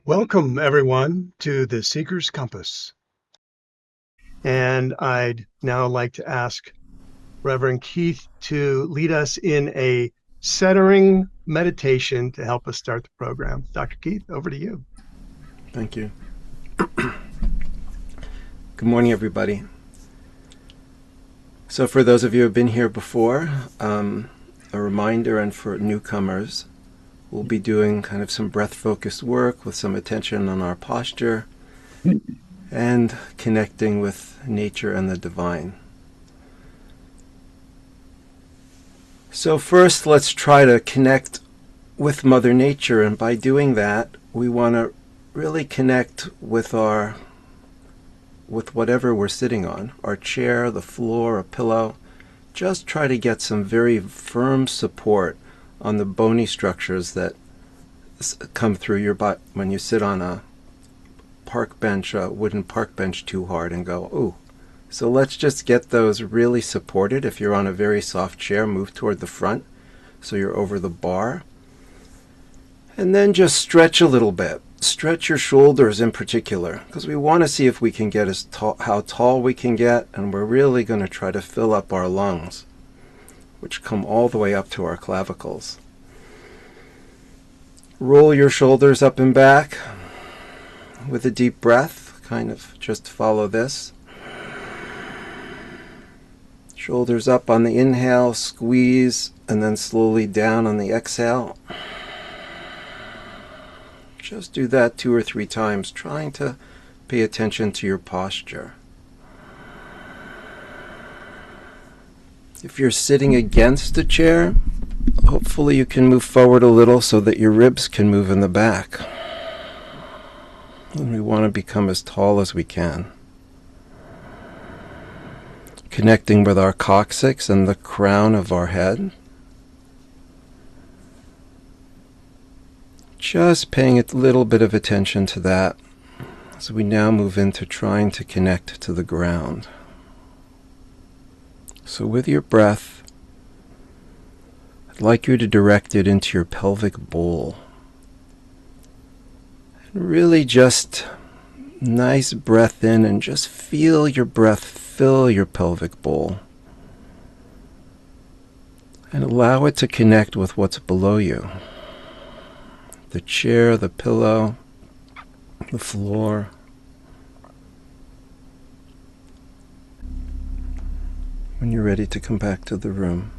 Welcome, everyone, to the Seeker's Compass. And I'd now like to ask Reverend Keith to lead us in a centering meditation to help us start the program. Dr. Keith, over to you. Thank you. Good morning, everybody. So for those of you who have been here before, a reminder, and for newcomers, we'll be doing kind of some breath-focused work with some attention on our posture and connecting with nature and the divine. So first, let's try to connect with Mother Nature, and by doing that, we want to really connect with whatever we're sitting on, our chair, the floor, a pillow. Just try to get some very firm support on the bony structures that come through your butt when you sit on a wooden park bench too hard and go, ooh. So let's just get those really supported. If you're on a very soft chair, move toward the front so you're over the bar. And then just stretch a little bit. Stretch your shoulders in particular, because we want to see if we can get how tall we can get, and we're really going to try to fill up our lungs, which come all the way up to our clavicles. Roll your shoulders up and back with a deep breath. Kind of just follow this. Shoulders up on the inhale, squeeze, and then slowly down on the exhale. Just do that 2 or 3 times, trying to pay attention to your posture. If you're sitting against a chair, hopefully you can move forward a little so that your ribs can move in the back. And we want to become as tall as we can. Connecting with our coccyx and the crown of our head. Just paying a little bit of attention to that as we now move into trying to connect to the ground. So with your breath, I'd like you to direct it into your pelvic bowl. And really just nice breath in, and just feel your breath fill your pelvic bowl. And allow it to connect with what's below you. The chair, the pillow, the floor. When you're ready to come back to the room,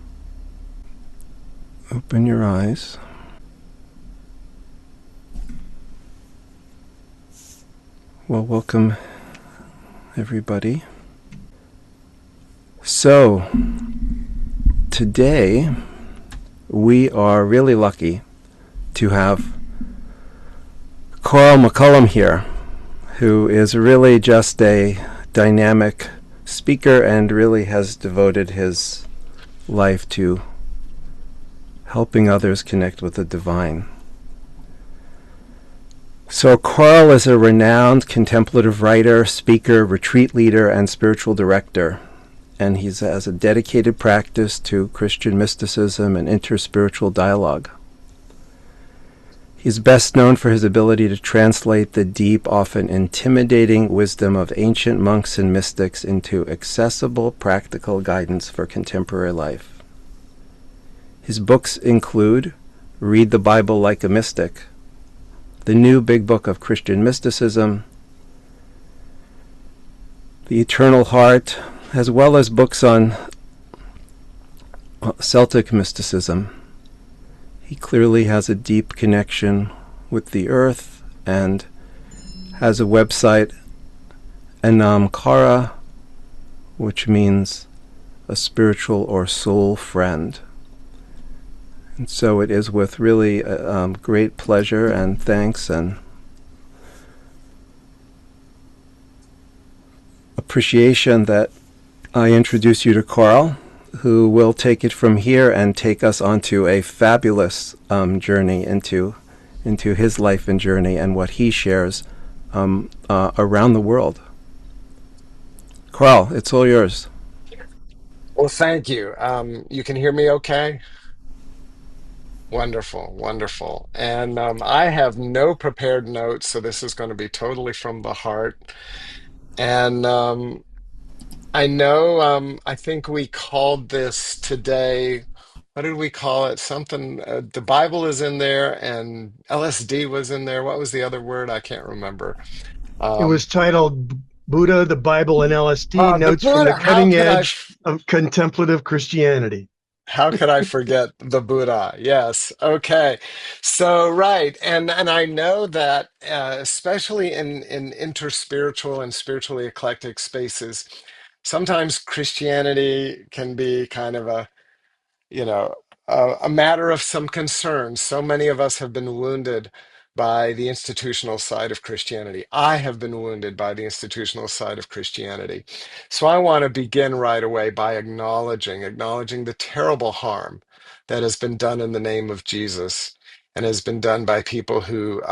open your eyes. Well, welcome everybody. So, today we are really lucky to have Carl McColman here, who is really just a dynamic speaker and really has devoted his life to helping others connect with the divine. So Carl is a renowned contemplative writer, speaker, retreat leader, and spiritual director. And he has a dedicated practice to Christian mysticism and interspiritual dialogue. He's best known for his ability to translate the deep, often intimidating wisdom of ancient monks and mystics into accessible, practical guidance for contemporary life. His books include Read the Bible Like a Mystic, The New Big Book of Christian Mysticism, The Eternal Heart, as well as books on Celtic mysticism. He clearly has a deep connection with the earth and has a website, Anam Cara, which means a spiritual or soul friend. And so it is with really great pleasure and thanks and appreciation that I introduce you to Carl, who will take it from here and take us onto a fabulous journey into his life and journey and what he shares around the world. Carl, it's all yours. Well, thank you. You can hear me okay? Wonderful, wonderful. And I have no prepared notes, so this is going to be totally from the heart. And I know, I think we called this today, what did we call it? Something, the Bible is in there and LSD was in there. What was the other word? I can't remember. It Um, was titled Buddha, the Bible, and LSD the Notes from Buddha, the Cutting Edge of Contemplative Christianity. how could I forget the Buddha? Yes. Okay. So, right. And I know that, especially in interspiritual and spiritually eclectic spaces, sometimes Christianity can be kind of you know, a matter of some concern. So many of us have been wounded by the institutional side of Christianity. I have been wounded by the institutional side of Christianity. So I want to begin right away by acknowledging the terrible harm that has been done in the name of Jesus. And has been done by people who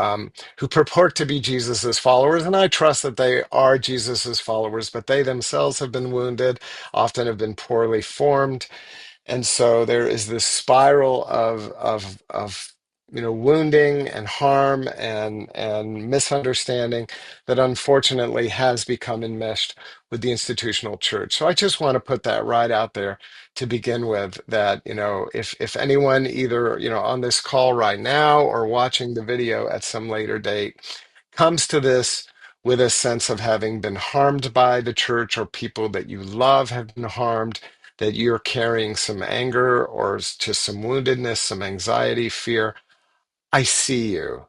purport to be Jesus's followers, and I trust that they are Jesus's followers, but they themselves have been wounded, often have been poorly formed, and so there is this spiral of wounding and harm and misunderstanding that unfortunately has become enmeshed with the institutional church. So I just want to put that right out there to begin with, that if anyone either on this call right now or watching the video at some later date comes to this with a sense of having been harmed by the church, or people that you love have been harmed, that you're carrying some anger or just some woundedness, some anxiety, fear, I see you.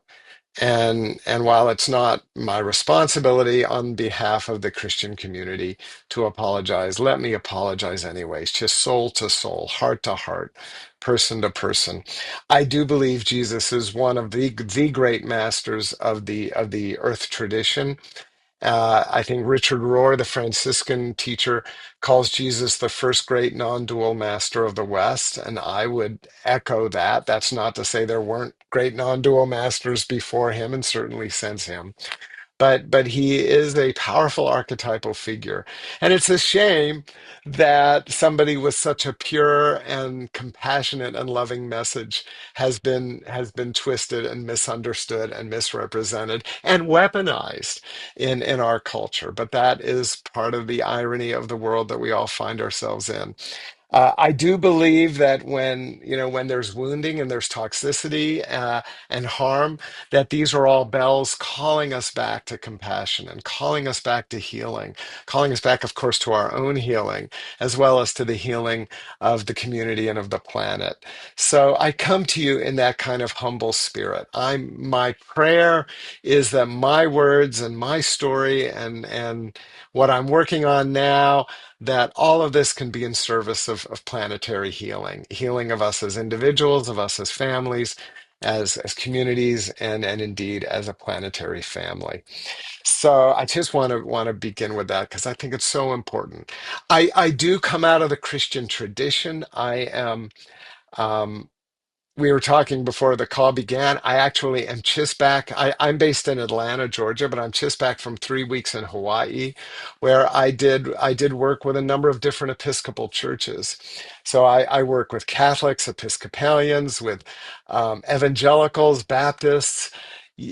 And while it's not my responsibility on behalf of the Christian community to apologize, let me apologize anyways, just soul to soul, heart to heart, person to person. I do believe Jesus is one of the great masters of the earth tradition. I think Richard Rohr, the Franciscan teacher, calls Jesus the first great non-dual master of the West, and I would echo that. That's not to say there weren't great non-dual masters before him, and certainly since him. But he is a powerful archetypal figure, and it's a shame that somebody with such a pure and compassionate and loving message has been twisted and misunderstood and misrepresented and weaponized in our culture. But that is part of the irony of the world that we all find ourselves in. I do believe that when there's wounding and there's toxicity and harm, that these are all bells calling us back to compassion and calling us back to healing, calling us back, of course, to our own healing, as well as to the healing of the community and of the planet. So I come to you in that kind of humble spirit. My prayer is that my words and my story and what I'm working on now, that all of this can be in service of planetary healing, healing of us as individuals, of us as families, as communities, and indeed as a planetary family. So I just want to begin with that because I think it's so important. I do come out of the Christian tradition. I am. Um, we were talking before the call began. I actually am just back. I'm based in Atlanta, Georgia, but I'm just back from 3 weeks in Hawaii, where I did work with a number of different Episcopal churches. So I work with Catholics, Episcopalians, with evangelicals, Baptists,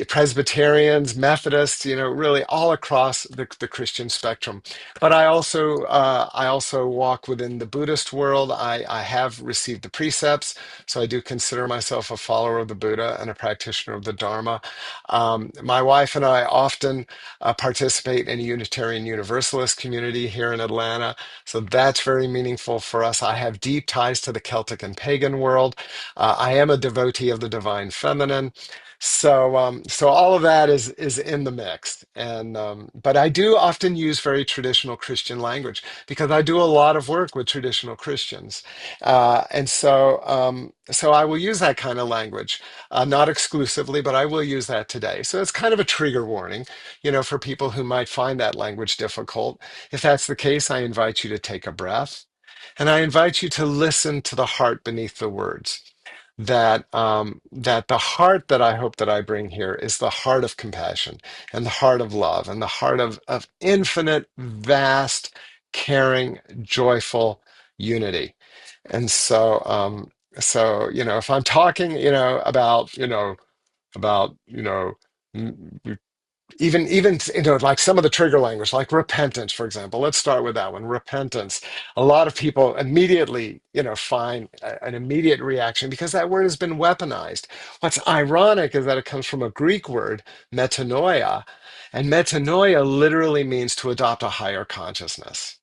Presbyterians, Methodists, really all across the Christian spectrum. But I also walk within the Buddhist world. I have received the precepts, so I do consider myself a follower of the Buddha and a practitioner of the Dharma. My wife and I often participate in a Unitarian Universalist community here in Atlanta, so that's very meaningful for us. I have deep ties to the Celtic and pagan world. I am a devotee of the divine feminine. So all of that is in the mix, and but I do often use very traditional Christian language because I do a lot of work with traditional Christians. And so I will use that kind of language, not exclusively, but I will use that today. So it's kind of a trigger warning, for people who might find that language difficult. If that's the case, I invite you to take a breath, and I invite you to listen to the heart beneath the words. That the heart that I hope that I bring here is the heart of compassion and the heart of love and the heart of infinite, vast, caring, joyful unity. And so So, if I'm talking, about, even like some of the trigger language, like repentance, for example. Let's start with that one. Repentance. A lot of people immediately, find an immediate reaction because that word has been weaponized. What's ironic is that it comes from a Greek word, metanoia, and metanoia literally means to adopt a higher consciousness.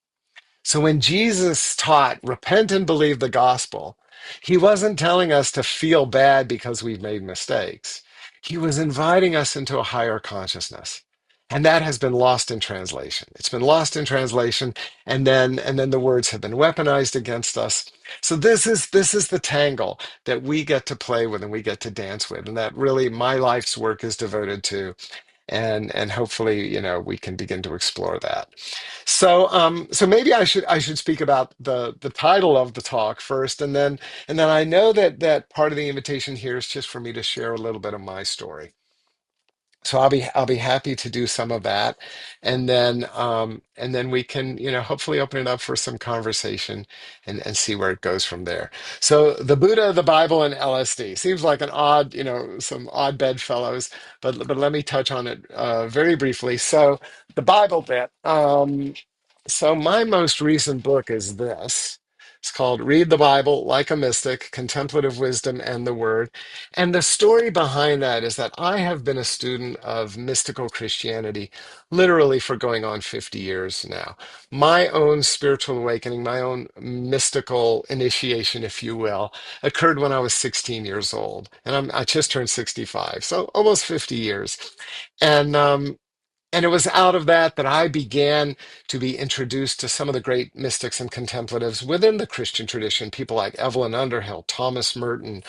So when Jesus taught, repent and believe the gospel, he wasn't telling us to feel bad because we've made mistakes. He was inviting us into a higher consciousness. And that has been lost in translation. It's been lost in translation, and then the words have been weaponized against us. So this is the tangle that we get to play with and we get to dance with, and that really my life's work is devoted to. And hopefully, we can begin to explore that. So maybe I should speak about the title of the talk first, and then I know that part of the invitation here is just for me to share a little bit of my story. So I'll be happy to do some of that, and then we can hopefully open it up for some conversation and see where it goes from there. So the Buddha, the Bible, and LSD seems like an odd some odd bedfellows, but let me touch on it very briefly. So the Bible bit. So my most recent book is this. It's called Read the Bible Like a Mystic, Contemplative Wisdom and the Word. And the story behind that is that I have been a student of mystical Christianity literally for going on 50 years now. My own spiritual awakening, my own mystical initiation, if you will, occurred when I was 16 years old. And I just turned 65, so almost 50 years. And it was out of that I began to be introduced to some of the great mystics and contemplatives within the Christian tradition, people like Evelyn Underhill, Thomas Merton,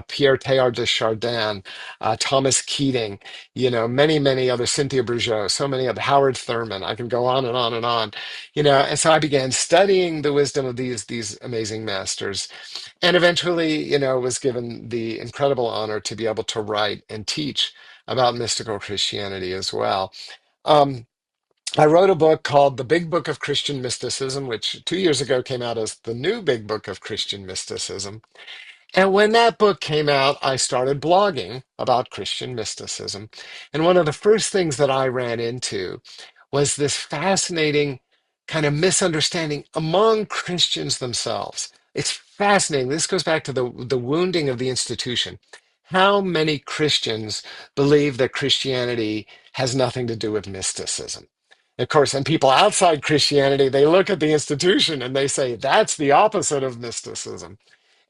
Pierre Teilhard de Chardin, Thomas Keating, many, many others, Cynthia Bourgeois, so many other, Howard Thurman. I can go on and on and on. And so I began studying the wisdom of these amazing masters, and eventually, was given the incredible honor to be able to write and teach about mystical Christianity as well. Um, I wrote a book called The Big Book of Christian Mysticism, which 2 years ago came out as The New Big Book of Christian Mysticism. And when that book came out, I started blogging about Christian mysticism. And one of the first things that I ran into was this fascinating kind of misunderstanding among Christians themselves. It's fascinating. This goes back to the wounding of the institution. How many Christians believe that Christianity has nothing to do with mysticism? Of course, and people outside Christianity, they look at the institution and they say, that's the opposite of mysticism.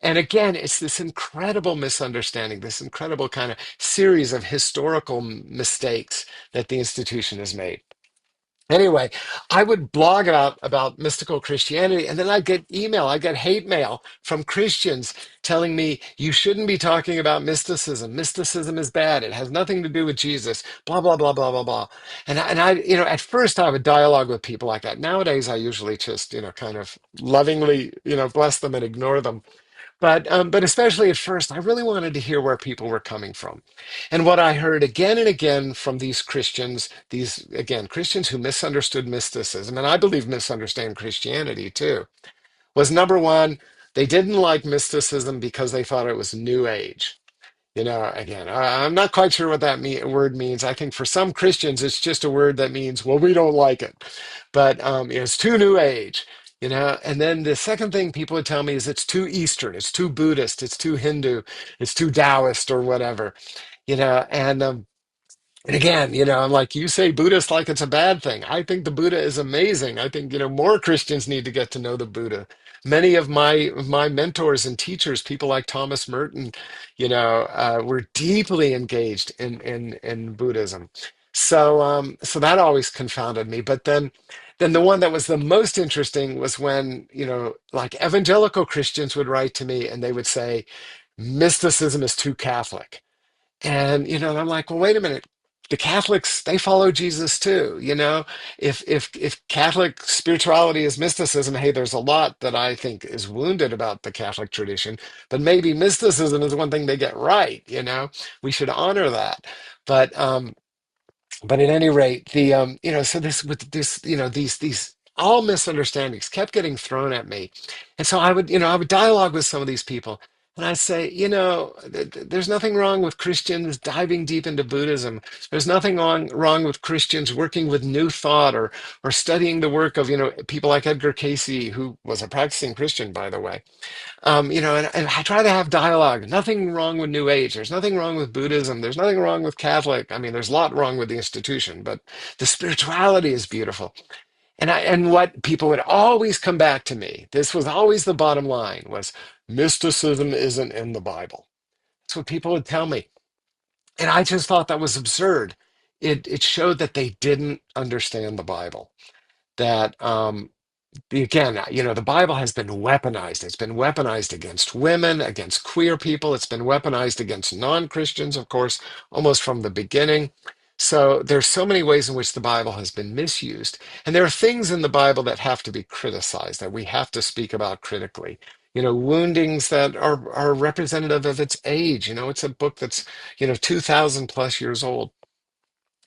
And again, it's this incredible misunderstanding, this incredible kind of series of historical mistakes that the institution has made. Anyway, I would blog about mystical Christianity, and then I'd get hate mail from Christians telling me you shouldn't be talking about mysticism. Mysticism is bad. It has nothing to do with Jesus. Blah blah blah blah blah blah. And I, at first I would dialogue with people like that. Nowadays, I usually just kind of lovingly bless them and ignore them. But especially at first, I really wanted to hear where people were coming from. And what I heard again and again from these Christians, these, again, Christians who misunderstood mysticism, and I believe misunderstand Christianity too, was number one, they didn't like mysticism because they thought it was New Age. Again, I'm not quite sure what that word means. I think for some Christians, it's just a word that means, well, we don't like it. But it's too New Age, And then the second thing people would tell me is it's too Eastern, it's too Buddhist, it's too Hindu, it's too Taoist or whatever, and again, I'm like, you say Buddhist like it's a bad thing. I think the Buddha is amazing. I think, more Christians need to get to know the Buddha. Many of my mentors and teachers, people like Thomas Merton, were deeply engaged in Buddhism. So that always confounded me. But then the one that was the most interesting was when, like evangelical Christians would write to me and they would say, mysticism is too Catholic. And I'm like, well, wait a minute. The Catholics, they follow Jesus too. If Catholic spirituality is mysticism, hey, there's a lot that I think is wounded about the Catholic tradition, but maybe mysticism is one thing they get right. We should honor that. But at any rate, so this with this, these all misunderstandings kept getting thrown at me, and so I would dialogue with some of these people, And I say, there's nothing wrong with Christians diving deep into Buddhism. There's nothing wrong with Christians working with new thought or studying the work of, people like Edgar Cayce, who was a practicing Christian, by the way. And I try to have dialogue. Nothing wrong with New Age. There's nothing wrong with Buddhism. There's nothing wrong with Catholic. I mean, there's a lot wrong with the institution, but the spirituality is beautiful. And what people would always come back to me, this was always the bottom line, was mysticism isn't in the Bible. That's what people would tell me. And I just thought that was absurd. It showed that they didn't understand the Bible. That again, the Bible has been weaponized. It's been weaponized against women, against queer people. It's been weaponized against non-Christians, of course, almost from the beginning. So there's so many ways in which the Bible has been misused. And there are things in the Bible that have to be criticized, that we have to speak about critically. Woundings that are representative of its age. It's a book that's, 2,000 plus years old.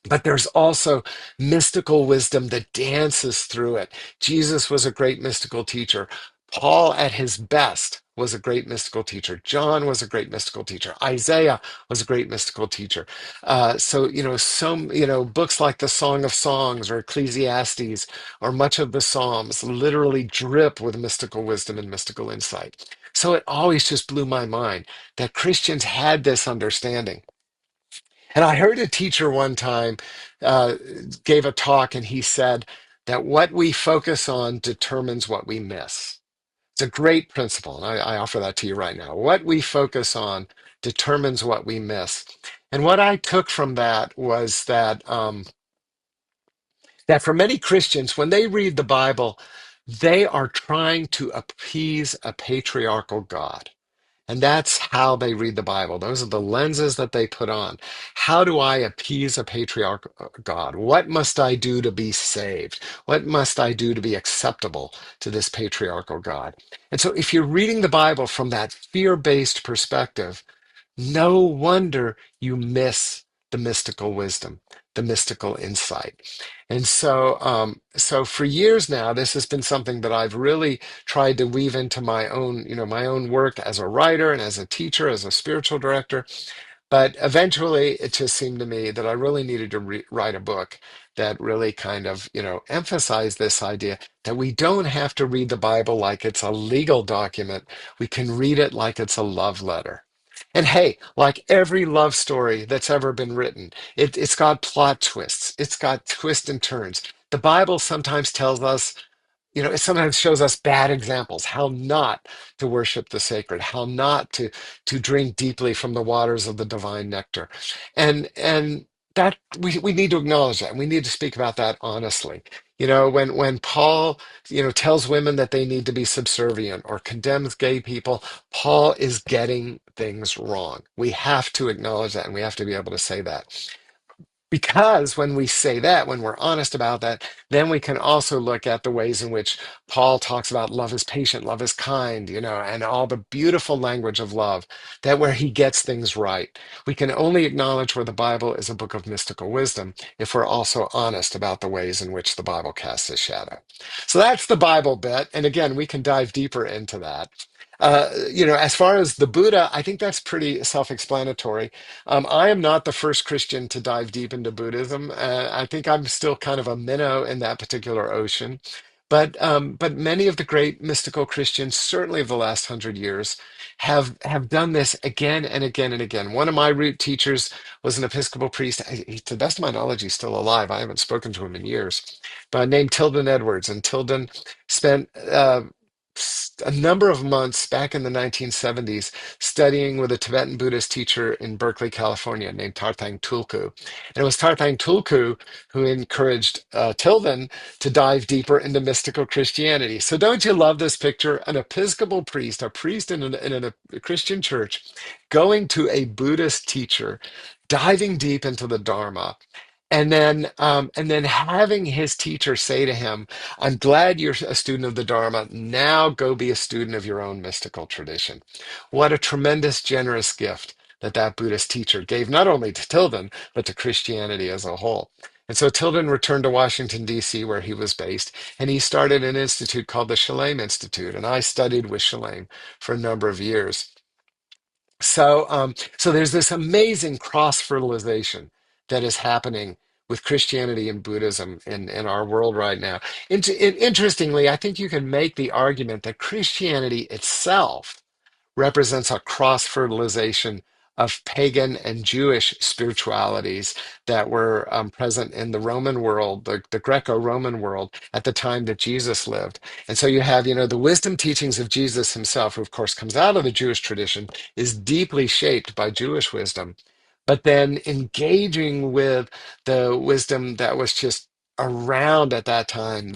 But there's also mystical wisdom that dances through it. Jesus was a great mystical teacher. Paul, at his best, was a great mystical teacher. John was a great mystical teacher. Isaiah was a great mystical teacher. Books like the Song of Songs or Ecclesiastes or much of the Psalms literally drip with mystical wisdom and mystical insight. So it always just blew my mind that Christians had this understanding. And I heard a teacher one time uh, gave a talk, and he said that what we focus on determines what we miss. It's a great principle, and I offer that to you right now. What we focus on determines what we miss. And what I took from that was that for many Christians, when they read the Bible, they are trying to appease a patriarchal God. And that's how they read the Bible. Those are the lenses that they put on. How do I appease a patriarchal God? What must I do to be saved? What must I do to be acceptable to this patriarchal God? And so if you're reading the Bible from that fear-based perspective, no wonder you miss the mystical wisdom, the mystical insight. And so for years now, this has been something that I've really tried to weave into my own work as a writer and as a teacher, as a spiritual director. But eventually, it just seemed to me that I really needed to write a book that really kind of, emphasized this idea that we don't have to read the Bible like it's a legal document. We can read it like it's a love letter. And hey, like every love story that's ever been written, it's got plot twists, it's got twists and turns. The Bible sometimes tells us, it sometimes shows us bad examples, how not to worship the sacred, how not to drink deeply from the waters of the divine nectar. And that we need to acknowledge that. And we need to speak about that honestly. When Paul, tells women that they need to be subservient or condemns gay people, Paul is getting things wrong. We have to acknowledge that and we have to be able to say that. Because when we say that, when we're honest about that, then we can also look at the ways in which Paul talks about love is patient, love is kind, and all the beautiful language of love, that where he gets things right. We can only acknowledge where the Bible is a book of mystical wisdom if we're also honest about the ways in which the Bible casts its shadow. So that's the Bible bit. And again, we can dive deeper into that. As far as the Buddha, I think that's pretty self-explanatory. I am not the first Christian to dive deep into Buddhism. I think I'm still kind of a minnow in that particular ocean. But many of the great mystical Christians, certainly of the last 100 years, have done this again and again and again. One of my root teachers was an Episcopal priest. To the best of my knowledge, he's still alive. I haven't spoken to him in years, but named Tilden Edwards. And Tilden spent a number of months back in the 1970s studying with a Tibetan Buddhist teacher in Berkeley, California, named Tarthang Tulku. And it was Tarthang Tulku who encouraged Tilden to dive deeper into mystical Christianity. So don't you love this picture? An Episcopal priest, a priest in a Christian church, going to a Buddhist teacher, diving deep into the Dharma. And then having his teacher say to him, I'm glad you're a student of the Dharma. Now go be a student of your own mystical tradition. What a tremendous, generous gift that Buddhist teacher gave not only to Tilden, but to Christianity as a whole. And so Tilden returned to Washington, D.C., where he was based, and he started an institute called the Shalem Institute. And I studied with Shalem for a number of years. So there's this amazing cross fertilization that is happening with Christianity and Buddhism in our world right now. Interestingly, I think you can make the argument that Christianity itself represents a cross fertilization of pagan and Jewish spiritualities that were present in the Roman world, the Greco-Roman world at the time that Jesus lived. And so you have, the wisdom teachings of Jesus himself, who of course comes out of the Jewish tradition, is deeply shaped by Jewish wisdom. But then engaging with the wisdom that was just around at that time,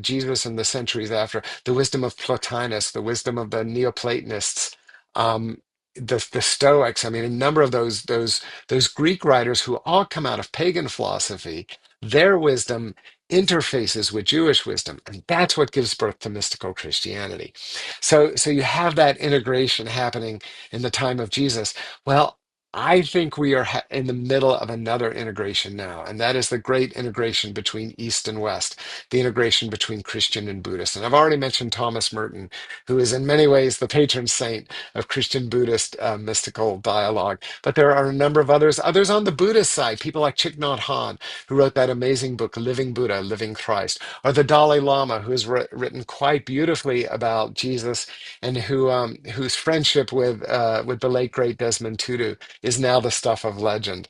Jesus and the centuries after, the wisdom of Plotinus, the wisdom of the Neoplatonists, um, the Stoics. I mean, a number of those Greek writers who all come out of pagan philosophy, their wisdom interfaces with Jewish wisdom, and that's what gives birth to mystical Christianity. So you have that integration happening in the time of Jesus. Well, I think we are in the middle of another integration now, and that is the great integration between East and West, the integration between Christian and Buddhist. And I've already mentioned Thomas Merton, who is in many ways the patron saint of Christian Buddhist mystical dialogue. But there are a number of others on the Buddhist side, people like Thich Nhat Hanh, who wrote that amazing book, Living Buddha, Living Christ, or the Dalai Lama, who has written quite beautifully about Jesus, and whose friendship with the late great Desmond Tutu is now the stuff of legend.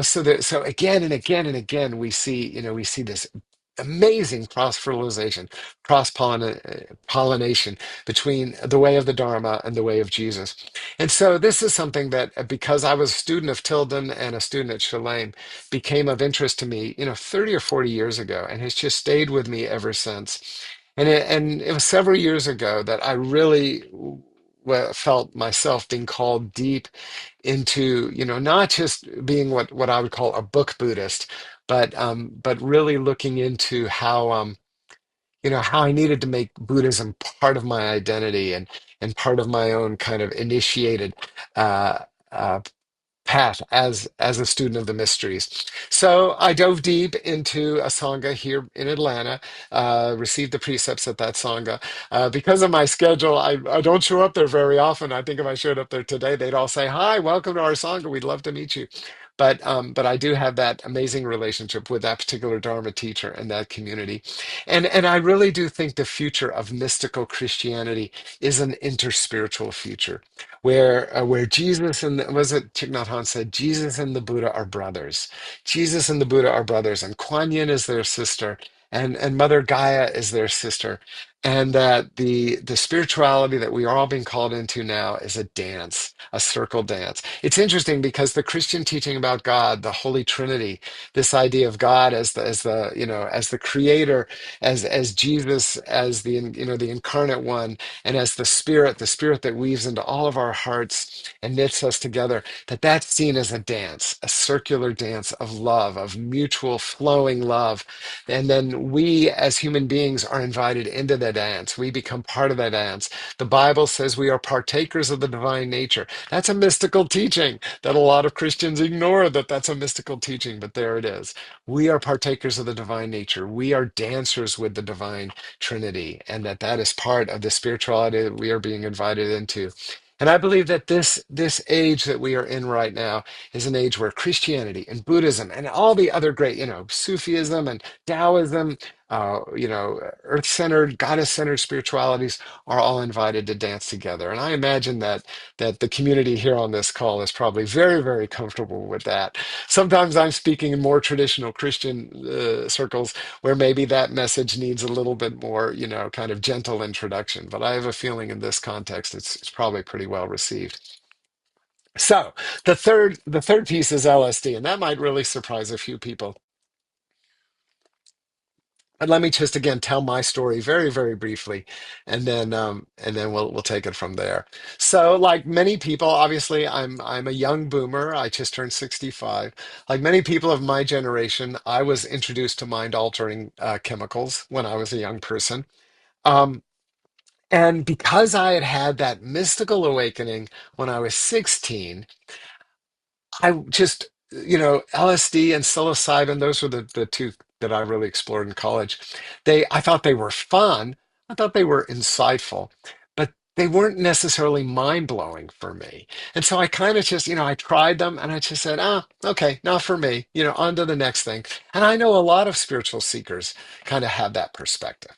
So again and again and again we see this amazing cross fertilization, cross pollination between the way of the Dharma and the way of Jesus. And so this is something that, because I was a student of Tilden and a student at Shalem, became of interest to me, 30 or 40 years ago, and has just stayed with me ever since. And it was several years ago that I really felt myself being called deep into, not just being what I would call a book Buddhist, but really looking into how I needed to make Buddhism part of my identity and part of my own kind of initiated uh, uh, path as a student of the mysteries. So I dove deep into a sangha here in Atlanta, received the precepts at that sangha. Because of my schedule, I don't show up there very often. I think if I showed up there today, they'd all say, "Hi, welcome to our sangha. We'd love to meet you." But I do have that amazing relationship with that particular Dharma teacher and that community, and I really do think the future of mystical Christianity is an interspiritual future where Jesus and was it Thich Nhat Hanh said Jesus and the Buddha are brothers. Jesus and the Buddha are brothers, and Kuan Yin is their sister, and Mother Gaia is their sister, and that the spirituality that we are all being called into now is a dance, a circle dance. It's interesting because the Christian teaching about God, the Holy Trinity, this idea of God as the creator, as Jesus, as the incarnate one, and as the spirit that weaves into all of our hearts and knits us together, that's seen as a dance, a circular dance of love, of mutual flowing love. And then we as human beings are invited into the dance. We become part of that dance. The Bible says we are partakers of the divine nature. That's a mystical teaching that a lot of Christians ignore, that's a mystical teaching, but there it is. We are partakers of the divine nature. We are dancers with the divine Trinity, and that is part of the spirituality that we are being invited into. And I believe that this age that we are in right now is an age where Christianity and Buddhism and all the other great, Sufism and Taoism, earth-centered, goddess-centered spiritualities are all invited to dance together. And I imagine that the community here on this call is probably very, very comfortable with that. Sometimes I'm speaking in more traditional Christian circles where maybe that message needs a little bit more, kind of gentle introduction. But I have a feeling in this context, it's probably pretty well received. So the third piece is LSD, and that might really surprise a few people. And let me just again tell my story very, very briefly, and then we'll take it from there. So, like many people, obviously, I'm a young boomer. I just turned 65. Like many people of my generation, I was introduced to mind-altering chemicals when I was a young person. Um, and because I had had that mystical awakening when I was 16, I just, LSD and psilocybin, those were the two that I really explored in college. I thought they were fun. I thought they were insightful, but they weren't necessarily mind-blowing for me. And so I kind of just, I tried them and I just said, okay, not for me, on to the next thing. And I know a lot of spiritual seekers kind of have that perspective.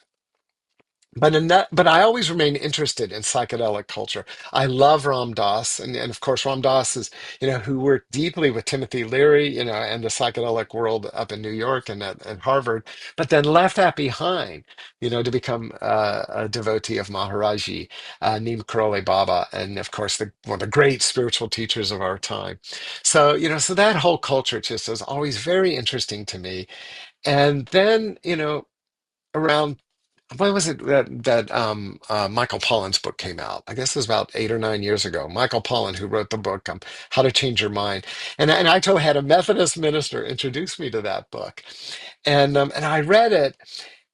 But I always remain interested in psychedelic culture. I love Ram Dass, and of course Ram Dass is, who worked deeply with Timothy Leary, and the psychedelic world up in New York and at Harvard, but then left that behind, to become a devotee of Maharaji, Neem Karoli Baba, and of course one of the great spiritual teachers of our time. So, so that whole culture just is always very interesting to me. And then, around when was it that Michael Pollan's book came out? I guess it was about 8 or 9 years ago. Michael Pollan, who wrote the book How to Change Your Mind, and I told had a Methodist minister introduce me to that book, and I read it,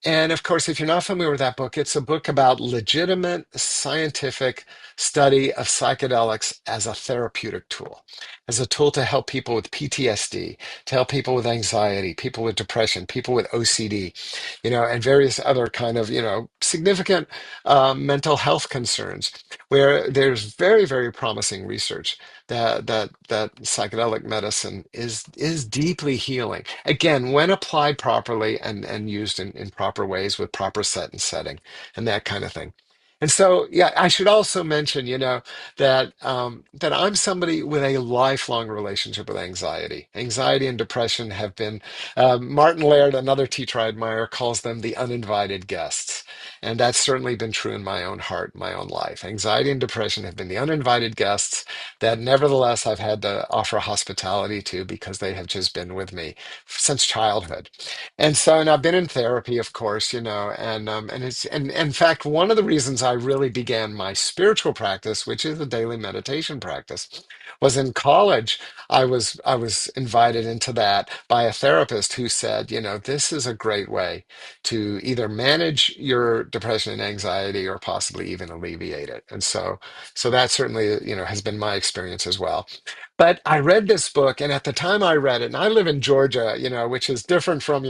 and of course, if you're not familiar with that book, it's a book about legitimate scientific study of psychedelics as a therapeutic tool, as a tool to help people with PTSD, to help people with anxiety, people with depression, people with OCD, and various other kind of, significant mental health concerns, where there's very, very promising research that psychedelic medicine is deeply healing. Again, when applied properly and used in proper ways with proper set and setting and that kind of thing. And so, yeah, I should also mention, that I'm somebody with a lifelong relationship with anxiety. Anxiety and depression have been, Martin Laird, another teacher I admire, calls them the uninvited guests. And that's certainly been true in my own heart, my own life. Anxiety and depression have been the uninvited guests that nevertheless I've had to offer hospitality to because they have just been with me since childhood. And I've been in therapy, of course, and and in fact, one of the reasons I really began my spiritual practice, which is a daily meditation practice, was in college. I was invited into that by a therapist who said, this is a great way to either manage your depression and anxiety or possibly even alleviate it. And so that certainly, has been my experience as well. But I read this book, and at the time I read it, and I live in Georgia, which is different from,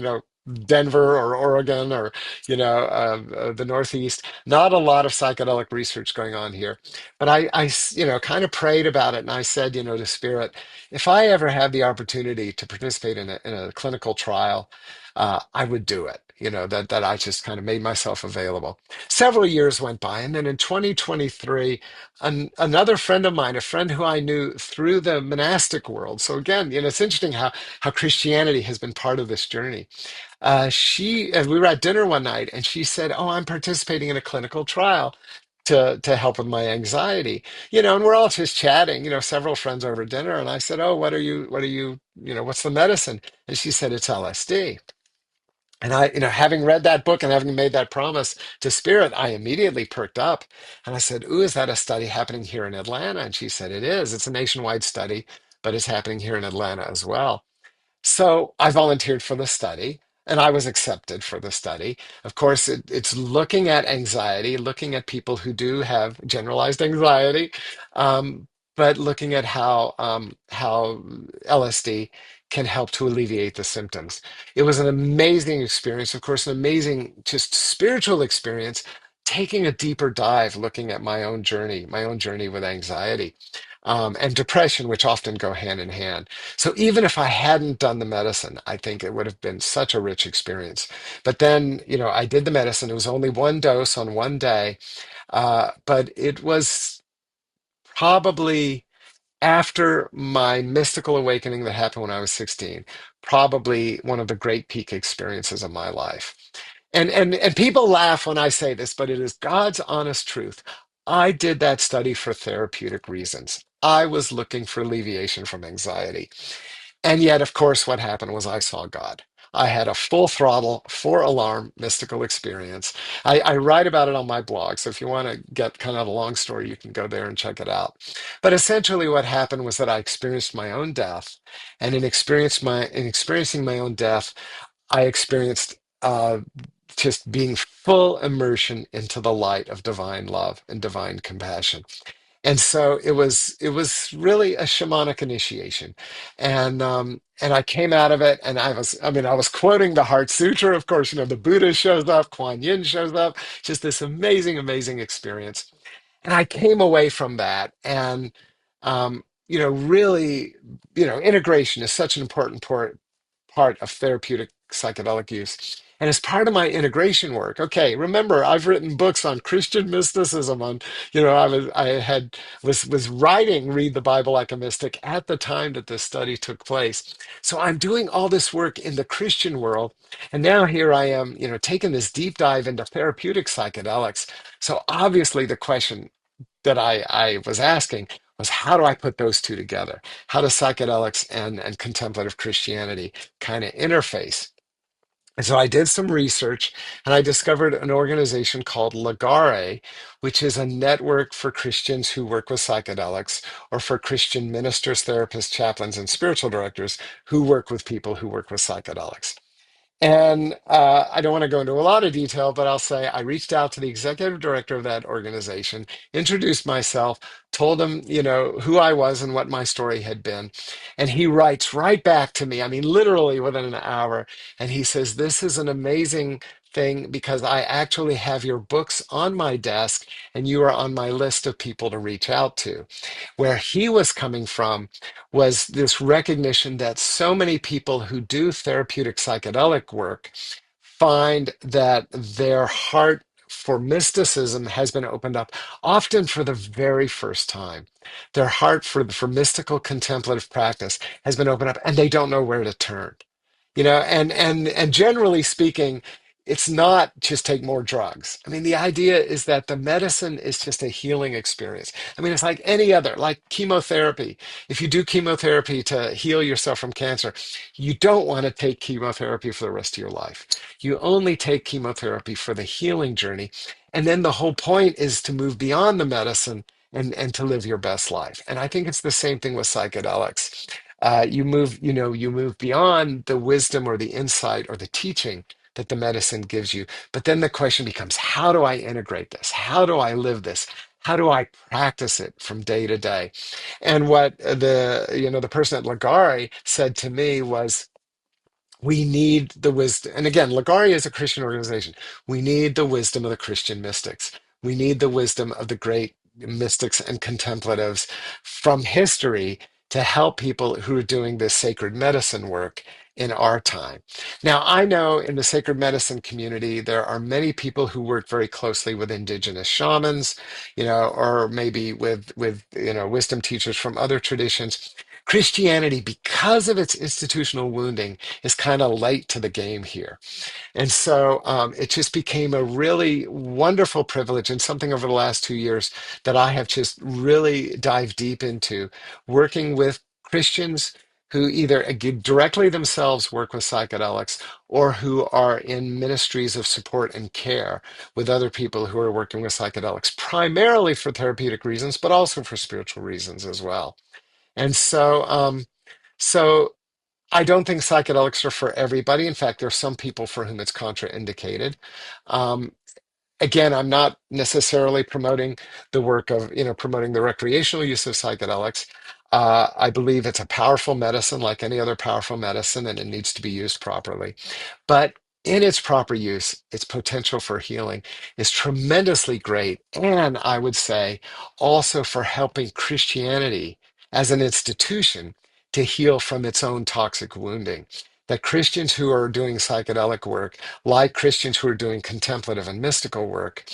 Denver or Oregon or, the Northeast. Not a lot of psychedelic research going on here. But kind of prayed about it, and I said, to Spirit, if I ever had the opportunity to participate in a clinical trial, I would do it. That I just kind of made myself available. Several years went by, and then in 2023, another friend of mine, a friend who I knew through the monastic world. So again, it's interesting how Christianity has been part of this journey. We were at dinner one night, and she said, "Oh, I'm participating in a clinical trial." To help with my anxiety, and we're all just chatting, several friends over dinner, and I said, "Oh, what's the medicine?" And she said, "It's LSD." And I, having read that book and having made that promise to Spirit, I immediately perked up and I said, "Ooh, is that a study happening here in Atlanta?" And she said, "It is. It's a nationwide study, but it's happening here in Atlanta as well." So I volunteered for the study and I was accepted for the study. Of course, it's looking at anxiety, looking at people who do have generalized anxiety, um, but looking at how LSD can help to alleviate the symptoms. It was an amazing experience, of course, an amazing just spiritual experience, taking a deeper dive, looking at my own journey with anxiety. And depression, which often go hand in hand. So even if I hadn't done the medicine, I think it would have been such a rich experience. But then, I did the medicine. It was only one dose on one day, but it was probably after my mystical awakening that happened when I was 16, probably one of the great peak experiences of my life. And people laugh when I say this, but it is God's honest truth. I did that study for therapeutic reasons. I was looking for alleviation from anxiety. And yet, of course, what happened was I saw God. I had a full throttle, four alarm mystical experience. I write about it on my blog. So if you want to get kind of a long story, you can go there and check it out. But essentially, what happened was that I experienced my own death. And in experiencing my own death, I experienced just being full immersion into the light of divine love and divine compassion. And so it was really a shamanic initiation. And I came out of it and I was quoting the Heart Sutra, of course, the Buddha shows up, Kuan Yin shows up, just this amazing, amazing experience. And I came away from that, and really, integration is such an important part of therapeutic psychedelic use. And as part of my integration work, okay, remember, I've written books on Christian mysticism. I was writing Read the Bible Like a Mystic at the time that this study took place. So I'm doing all this work in the Christian world, and now here I am, taking this deep dive into therapeutic psychedelics. So obviously, the question that I was asking was, how do I put those two together? How do psychedelics and contemplative Christianity kind of interface? And so I did some research, and I discovered an organization called Lagare, which is a network for Christians who work with psychedelics, or for Christian ministers, therapists, chaplains, and spiritual directors who work with people who work with psychedelics. And I don't want to go into a lot of detail, but I'll say I reached out to the executive director of that organization, introduced myself, told him, who I was and what my story had been. And he writes right back to me, I mean, literally within an hour. And he says, "This is an amazing thing because I actually have your books on my desk and you are on my list of people to reach out to." Where he was coming from was this recognition that so many people who do therapeutic psychedelic work find that their heart for mysticism has been opened up, often for the very first time. Their heart for mystical contemplative practice has been opened up, and they don't know where to turn. And generally speaking, it's not just take more drugs. I mean, the idea is that the medicine is just a healing experience. I mean, it's like any other, like chemotherapy. If you do chemotherapy to heal yourself from cancer, you don't want to take chemotherapy for the rest of your life. You only take chemotherapy for the healing journey. And then the whole point is to move beyond the medicine and to live your best life. And I think it's the same thing with psychedelics. You move beyond the wisdom or the insight or the teaching that the medicine gives you. But then the question becomes, how do I integrate this? How do I live this? How do I practice it from day to day? And what the person at Lagare said to me was, we need the wisdom. And again, Lagaria is a Christian organization. We need the wisdom of the Christian mystics. We need the wisdom of the great mystics and contemplatives from history to help people who are doing this sacred medicine work in our time. Now, I know in the sacred medicine community, there are many people who work very closely with indigenous shamans, or maybe with wisdom teachers from other traditions. Christianity, because of its institutional wounding, is kind of late to the game here. And so it just became a really wonderful privilege and something over the last 2 years that I have just really dived deep into, working with Christians who either directly themselves work with psychedelics or who are in ministries of support and care with other people who are working with psychedelics, primarily for therapeutic reasons, but also for spiritual reasons as well. And so I don't think psychedelics are for everybody. In fact, there are some people for whom it's contraindicated. Um, Again, I'm not necessarily promoting the work of, promoting the recreational use of psychedelics. I believe it's a powerful medicine like any other powerful medicine, and it needs to be used properly. But in its proper use, its potential for healing is tremendously great. And I would say also for helping Christianity as an institution to heal from its own toxic wounding. That Christians who are doing psychedelic work, like Christians who are doing contemplative and mystical work,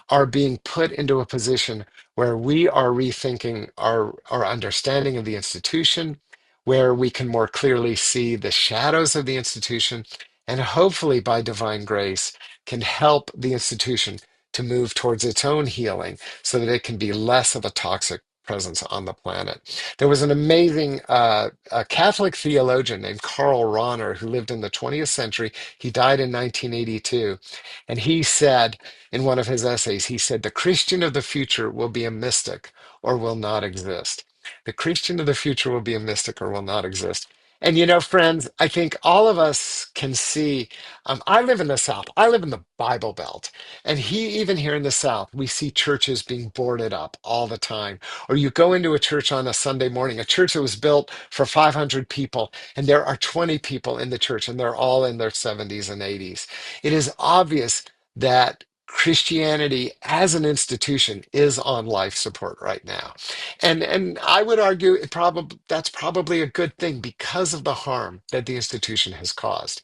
are being put into a position where we are rethinking our understanding of the institution, where we can more clearly see the shadows of the institution, and hopefully, by divine grace, can help the institution to move towards its own healing so that it can be less of a toxic presence on the planet. There was an amazing a Catholic theologian named Karl Rahner who lived in the 20th century. He died in 1982. And he said in one of his essays, he said, "The Christian of the future will be a mystic or will not exist. The Christian of the future will be a mystic or will not exist." And friends, I think all of us can see. I live in the South. I live in the Bible Belt. And even here in the South, we see churches being boarded up all the time. Or you go into a church on a Sunday morning, a church that was built for 500 people, and there are 20 people in the church, and they're all in their 70s and 80s. It is obvious that Christianity as an institution is on life support right now. And I would argue that's probably a good thing because of the harm that the institution has caused.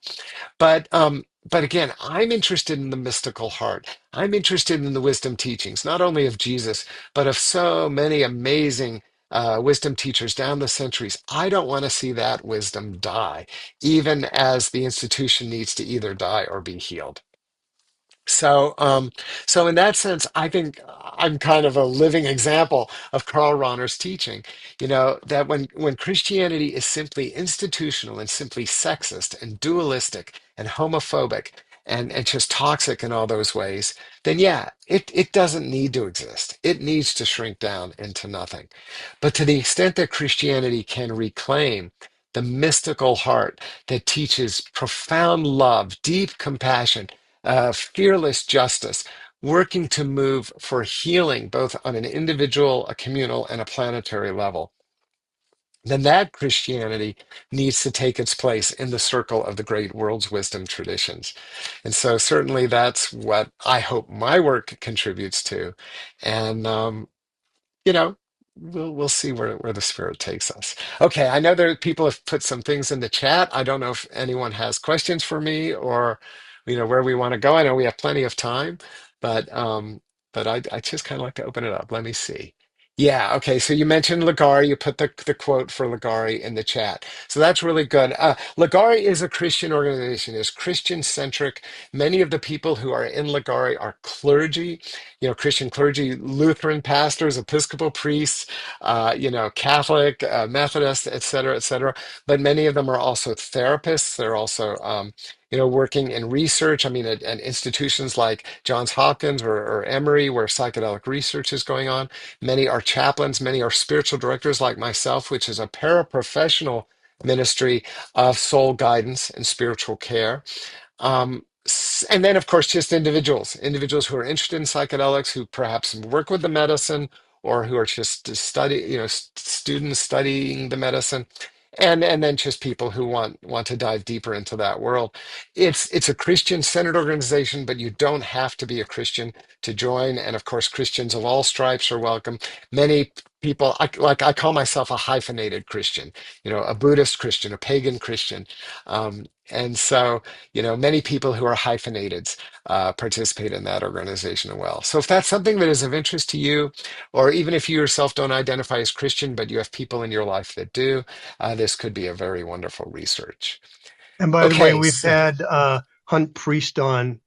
But again, I'm interested in the mystical heart. I'm interested in the wisdom teachings, not only of Jesus, but of so many amazing wisdom teachers down the centuries. I don't want to see that wisdom die, even as the institution needs to either die or be healed. So in that sense, I think I'm kind of a living example of Karl Rahner's teaching. You know, that when Christianity is simply institutional and simply sexist and dualistic and homophobic and just toxic in all those ways, then yeah, it doesn't need to exist. It needs to shrink down into nothing. But to the extent that Christianity can reclaim the mystical heart that teaches profound love, deep compassion, fearless justice, working to move for healing, both on an individual, a communal, and a planetary level, then that Christianity needs to take its place in the circle of the great world's wisdom traditions. And so, certainly, that's what I hope my work contributes to. And you know, we'll see where the spirit takes us. Okay, I know there people have put some things in the chat. I don't know if anyone has questions for me or where we want to go. I know we have plenty of time, but I just kind of like to open it up. Let me see. Yeah, okay. So you mentioned Ligari. You put the quote for Ligari in the chat. So that's really good. Ligari is a Christian organization, is Christian centric. Many of the people who are in Ligari are clergy, Christian clergy, Lutheran pastors, Episcopal priests, Catholic, Methodist, et cetera, et cetera. But many of them are also therapists. They're also, working in research. I mean, at institutions like Johns Hopkins or Emory, where psychedelic research is going on. Many are chaplains. Many are spiritual directors like myself, which is a paraprofessional ministry of soul guidance and spiritual care. And then, of course, just individuals who are interested in psychedelics, who perhaps work with the medicine, or who are just students studying the medicine, and then just people who want to dive deeper into that world. It's a Christian-centered organization, but you don't have to be a Christian to join. And of course, Christians of all stripes are welcome. Many people, I call myself a hyphenated Christian, a Buddhist Christian, a pagan Christian. And so, many people who are hyphenated participate in that organization as well. So if that's something that is of interest to you, or even if you yourself don't identify as Christian, but you have people in your life that do, this could be a very wonderful research. And by the way, Okay, we've so, had Hunt Priest on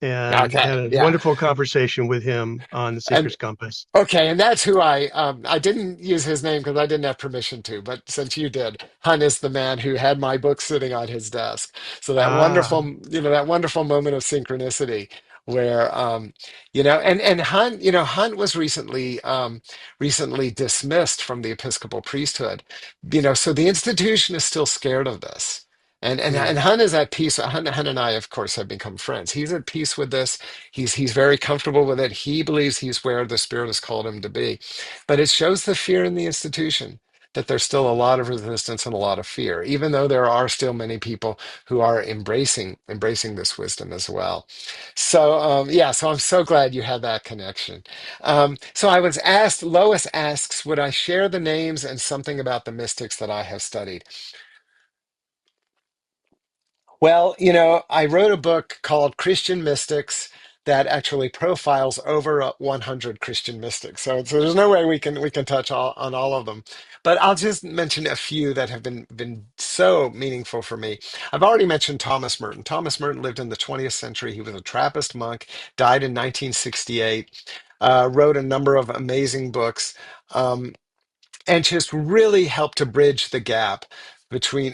and okay, had a yeah. wonderful conversation with him on the And Seeker's Compass. okay, and that's who I didn't use his name because I didn't have permission to, but since you did, Hun is the man who had my book sitting on his desk. So Ah, that wonderful moment of synchronicity where and Hunt, Hunt was recently dismissed from the Episcopal priesthood. So the institution is still scared of this. And mm. Hun is at peace. Hun and I, of course, have become friends. He's at peace with this. He's very comfortable with it. He believes he's where the Spirit has called him to be. But it shows the fear in the institution that there's still a lot of resistance and a lot of fear, even though there are still many people who are embracing this wisdom as well. So yeah, so I'm so glad you had that connection. So I was asked, Lois asks, would I share the names and something about the mystics that I have studied? Well, I wrote a book called Christian Mystics that actually profiles over 100 Christian mystics. So there's no way we can touch on all of them. But I'll just mention a few that have been so meaningful for me. I've already mentioned Thomas Merton. Thomas Merton lived in the 20th century. He was a Trappist monk, died in 1968, wrote a number of amazing books. Um, and just really help to bridge the gap between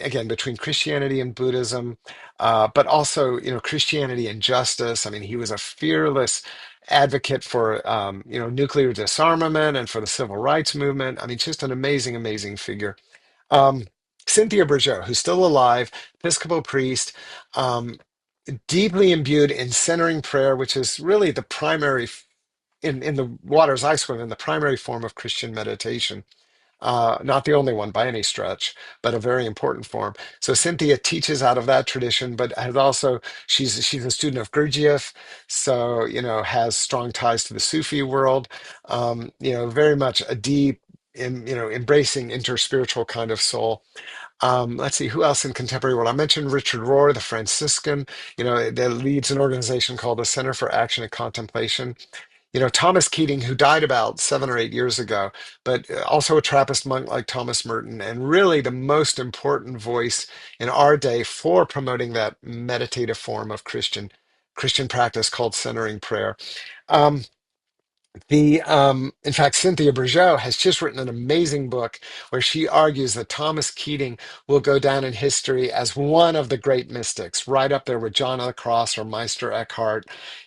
Christianity and Buddhism, but also Christianity and justice. I mean, he was a fearless advocate for nuclear disarmament and for the civil rights movement. I mean, just an amazing figure. Um, Cynthia Bourgeault, who's still alive, Episcopal priest, um, deeply imbued in centering prayer, which is really the primary in the waters I swim in, the primary form of Christian meditation. Not the only one by any stretch, but a very important form. So Cynthia teaches out of that tradition, but has also she's a student of Gurdjieff, so has strong ties to the Sufi world. Very much a deep, embracing interspiritual kind of soul. Let's see, who else in contemporary world? I mentioned Richard Rohr, the Franciscan, that leads an organization called the Center for Action and Contemplation. Thomas Keating, who died about 7 or 8 years ago, but also a Trappist monk like Thomas Merton, and really the most important voice in our day for promoting that meditative form of Christian practice called centering prayer. Um, in fact, Cynthia Bourgeault has just written an amazing book where she argues that Thomas Keating will go down in history as one of the great mystics, right up there with John of the Cross or Meister Eckhart,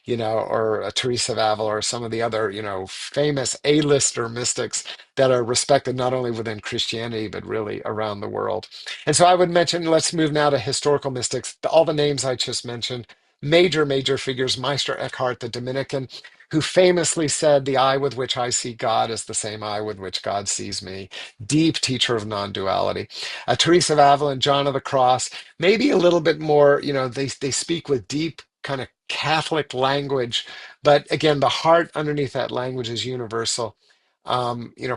or Teresa of Avila or some of the other, famous A-lister mystics that are respected not only within Christianity, but really around the world. And so I would mention, let's move now to historical mystics. All the names I just mentioned, major, major figures, Meister Eckhart, the Dominican, who famously said, "The eye with which I see God is the same eye with which God sees me." Deep teacher of non duality. Teresa of Avila and John of the Cross, maybe a little bit more, they speak with deep kind of Catholic language, but again, the heart underneath that language is universal.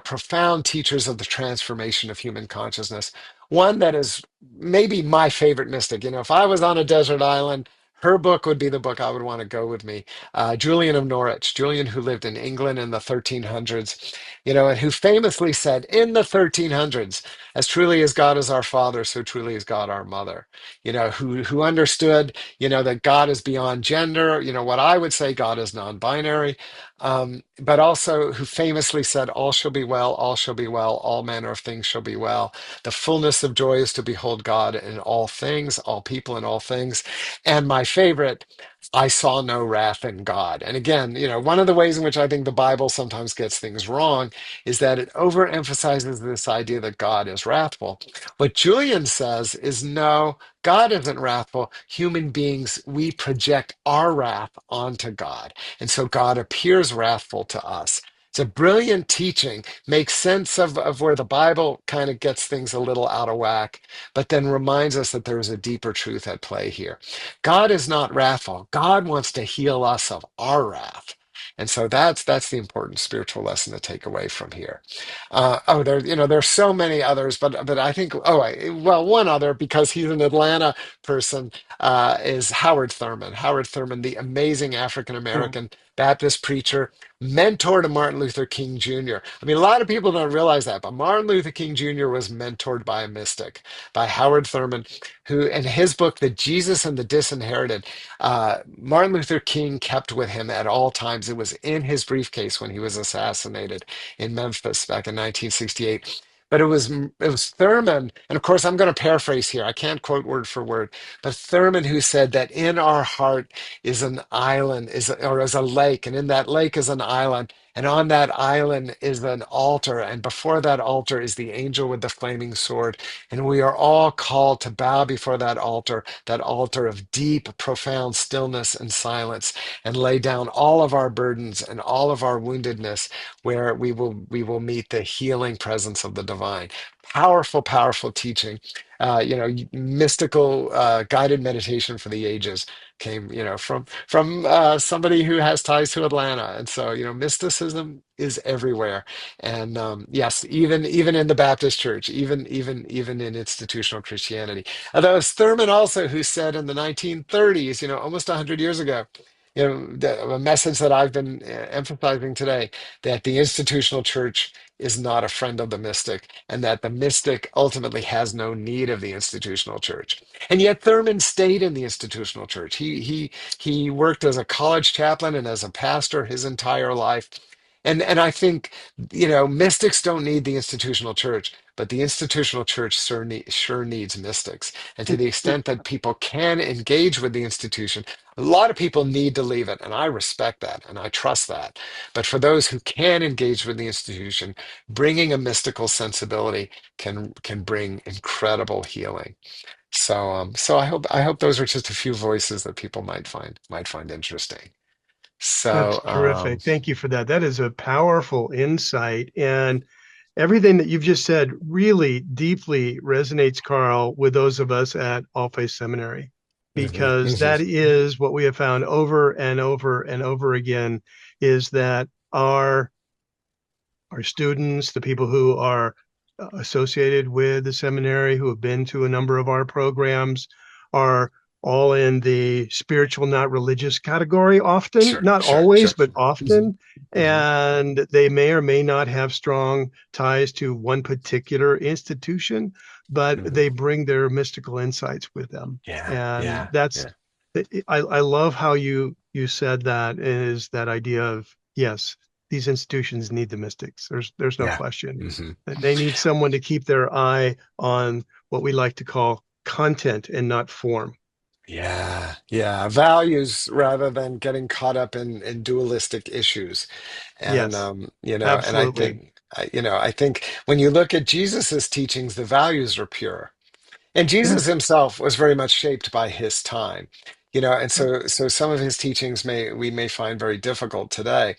Profound teachers of the transformation of human consciousness. One that is maybe my favorite mystic. If I was on a desert island, her book would be the book I would want to go with me. Julian of Norwich, Julian who lived in England in the 1300s, and who famously said in the 1300s, "As truly as God is our father, so truly is God our mother." Who understood, that God is beyond gender, what I would say God is non-binary, but also who famously said, "All shall be well, all shall be well, all manner of things shall be well. The fullness of joy is to behold God in all things, all people in all things." And my favorite, "I saw no wrath in God." And again, one of the ways in which I think the Bible sometimes gets things wrong is that it overemphasizes this idea that God is wrathful. What Julian says is no, God isn't wrathful. Human beings, we project our wrath onto God. And so God appears wrathful to us. It's a brilliant teaching, makes sense of where the Bible kind of gets things a little out of whack, but then reminds us that there is a deeper truth at play here. God is not wrathful. God wants to heal us of our wrath. And so that's the important spiritual lesson to take away from here. There's so many others, but I think one other, because he's an Atlanta person, is Howard Thurman. Howard Thurman, the amazing African Hmm. American Baptist preacher, mentor to Martin Luther King Jr. I mean, a lot of people don't realize that, but Martin Luther King Jr. was mentored by a mystic, by Howard Thurman, who, in his book, The Jesus and the Disinherited, Martin Luther King kept with him at all times. It was in his briefcase when he was assassinated in Memphis back in 1968. But it was Thurman, and of course I'm going to paraphrase here. I can't quote word for word, but Thurman who said that in our heart is an island, or is a lake, and in that lake is an island, and on that island is an altar, and before that altar is the angel with the flaming sword, and we are all called to bow before that altar of deep, profound stillness and silence, and lay down all of our burdens and all of our woundedness, where we will meet the healing presence of the divine. Powerful, powerful teaching. Mystical guided meditation for the ages came, from somebody who has ties to Atlanta, and so mysticism is everywhere. And yes, even in the Baptist Church, even in institutional Christianity. Although it's Thurman also who said in the 1930s, almost 100 years ago, a message that I've been emphasizing today, that the institutional church is not a friend of the mystic, and that the mystic ultimately has no need of the institutional church. And yet Thurman stayed in the institutional church. He worked as a college chaplain and as a pastor his entire life. And I think, mystics don't need the institutional church, but the institutional church sure needs mystics. And to the extent that people can engage with the institution, a lot of people need to leave it, and I respect that and I trust that. But for those who can engage with the institution, bringing a mystical sensibility can bring incredible healing. So I hope those are just a few voices that people might find interesting. That's So terrific. Thank you for that. That is a powerful insight. And everything that you've just said really deeply resonates, Carl, with those of us at All Faith Seminary, Hmm. because that Hmm. is what we have found over and over and over again, is that our students, the people who are associated with the seminary, who have been to a number of our programs, are all in the spiritual, not religious category often, Sure, not sure, always, sure. but Hmm. often. Hmm. And they may or may not have strong ties to one particular institution, but Hmm. they bring their mystical insights with them. Yeah, And yeah, that's, yeah, I love how you said that, is that idea of, yes, these institutions need the mystics. There's no yeah. question. Hmm. They need someone to keep their eye on what we like to call content and not form. Yeah, yeah. Values rather than getting caught up in dualistic issues. And Yes, and I absolutely. think I think when you look at Jesus's teachings, the values are pure. And Jesus Yes. himself was very much shaped by his time. And so some of his teachings may find very difficult today.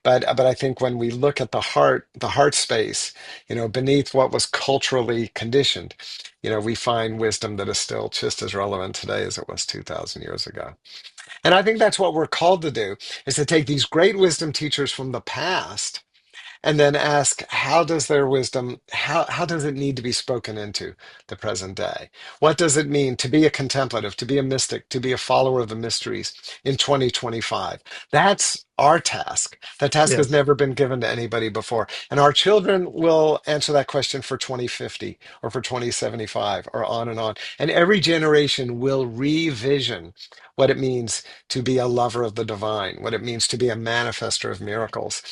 But I think when we look at the heart space, beneath what was culturally conditioned, we find wisdom that is still just as relevant today as it was 2,000 years ago. And I think that's what we're called to do, is to take these great wisdom teachers from the past and then ask, how does their wisdom, how does it need to be spoken into the present day? What does it mean to be a contemplative, to be a mystic, to be a follower of the mysteries in 2025? That's our task. That task has Yes. never been given to anybody before. And our children will answer that question for 2050 or for 2075 or on and on. And every generation will revision what it means to be a lover of the divine, what it means to be a manifester of miracles.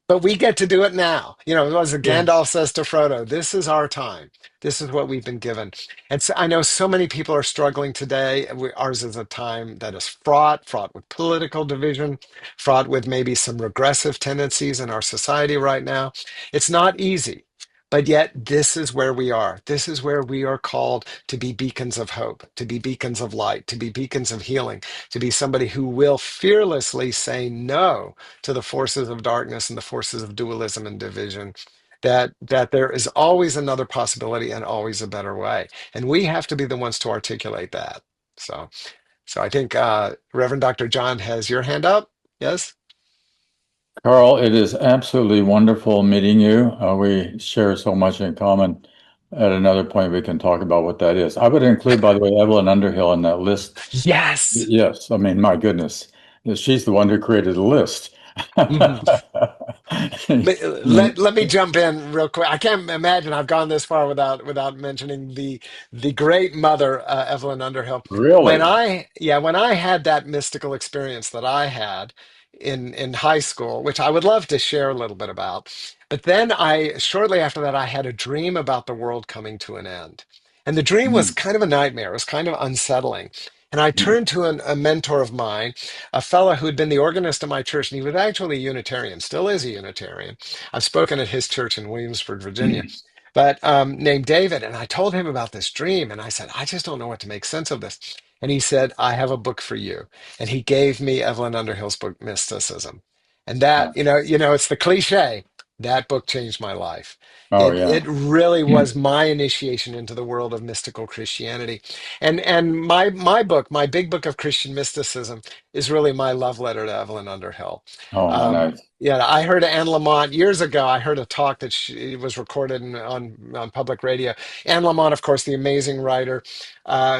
But we get to do it now. As Yes. Gandalf says to Frodo, this is our time. This is what we've been given. And so I know so many people are struggling today. Ours is a time that is fraught with political division, fraught with maybe some regressive tendencies in our society right now. It's not easy. But yet, this is where we are. This is where we are called to be beacons of hope, to be beacons of light, to be beacons of healing, to be somebody who will fearlessly say no to the forces of darkness and the forces of dualism and division. That there is always another possibility and always a better way, and we have to be the ones to articulate that. So, so I think Reverend Dr. John has your hand up. Yes. Carl, it is absolutely wonderful meeting you. We share so much in common. At another point, we can talk about what that is. I would include, by the way, Evelyn Underhill in that list. Yes. Yes, I mean, my goodness, she's the one who created the list. Mhm. But I mean, let me jump in real quick. I can't imagine I've gone this far without mentioning the great mother, Evelyn Underhill. really? When I had that mystical experience that I had in high school, which I would love to share a little bit about, but then I shortly after that I had a dream about the world coming to an end, and the dream was Mm, kind of a nightmare. It was kind of unsettling, and I mm, turned to a mentor of mine, a fellow who had been the organist of my church, and he was actually a Unitarian, still is a Unitarian. I've spoken at his church in Williamsburg, Virginia, but named David. And I told him about this dream, and I said, I just don't know what to make sense of this. And he said, I have a book for you. And he gave me Evelyn Underhill's book, Mysticism. And that, uh, it's the cliche. That book changed my life. oh It yeah. really was my initiation into the world of mystical Christianity. And my book, my big book of Christian mysticism, is really my love letter to Evelyn Underhill. Oh, how nice. Yeah, I heard Anne Lamott years ago. I heard a talk that she was recorded on public radio. Anne Lamott, of course, the amazing writer,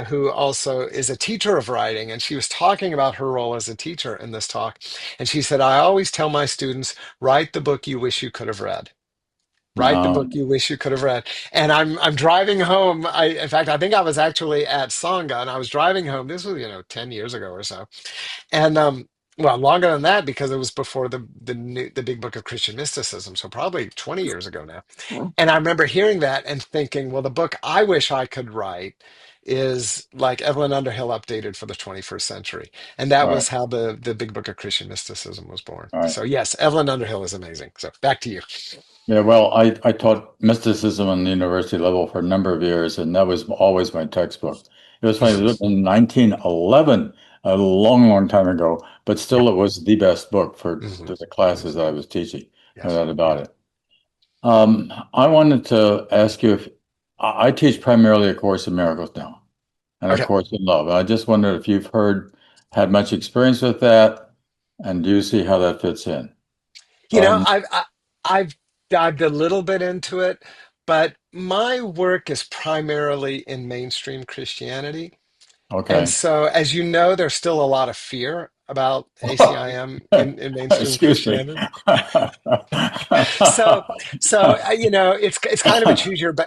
who also is a teacher of writing, and she was talking about her role as a teacher in this talk. And she said, "I always tell my students, write the book you wish you could have read." Write the book Um, you wish you could have read. And I'm driving home. In fact, I think I was actually at Sangha, and I was driving home. This was 10 years ago or so, and well, longer than that because it was before the big book of Christian mysticism, so probably 20 years ago now. And I remember hearing that and thinking, well, the book I wish I could write is like Evelyn Underhill updated for the 21st century, and that right, was how the big book of Christian mysticism was born. right. So yes, Evelyn Underhill is amazing. So back to you. Yeah, well, I taught mysticism on the university level for a number of years, and that was always my textbook. It was funny, it was written in 1911, a long, long time ago, but Yeah. still it was the best book for Hmm. the classes Hmm. that I was teaching, no Yes. doubt about Yeah. it. I wanted to ask you if I teach primarily A Course in Miracles now and A Okay. Course in Love. I just wondered if you've had much experience with that, and do you see how that fits in? You know, Um, I've dived a little bit into it, but my work is primarily in mainstream Christianity. And okay. so, as you know, there's still a lot of fear about ACIM in mainstream Excuse me. Christianity. So, you know, it's kind of a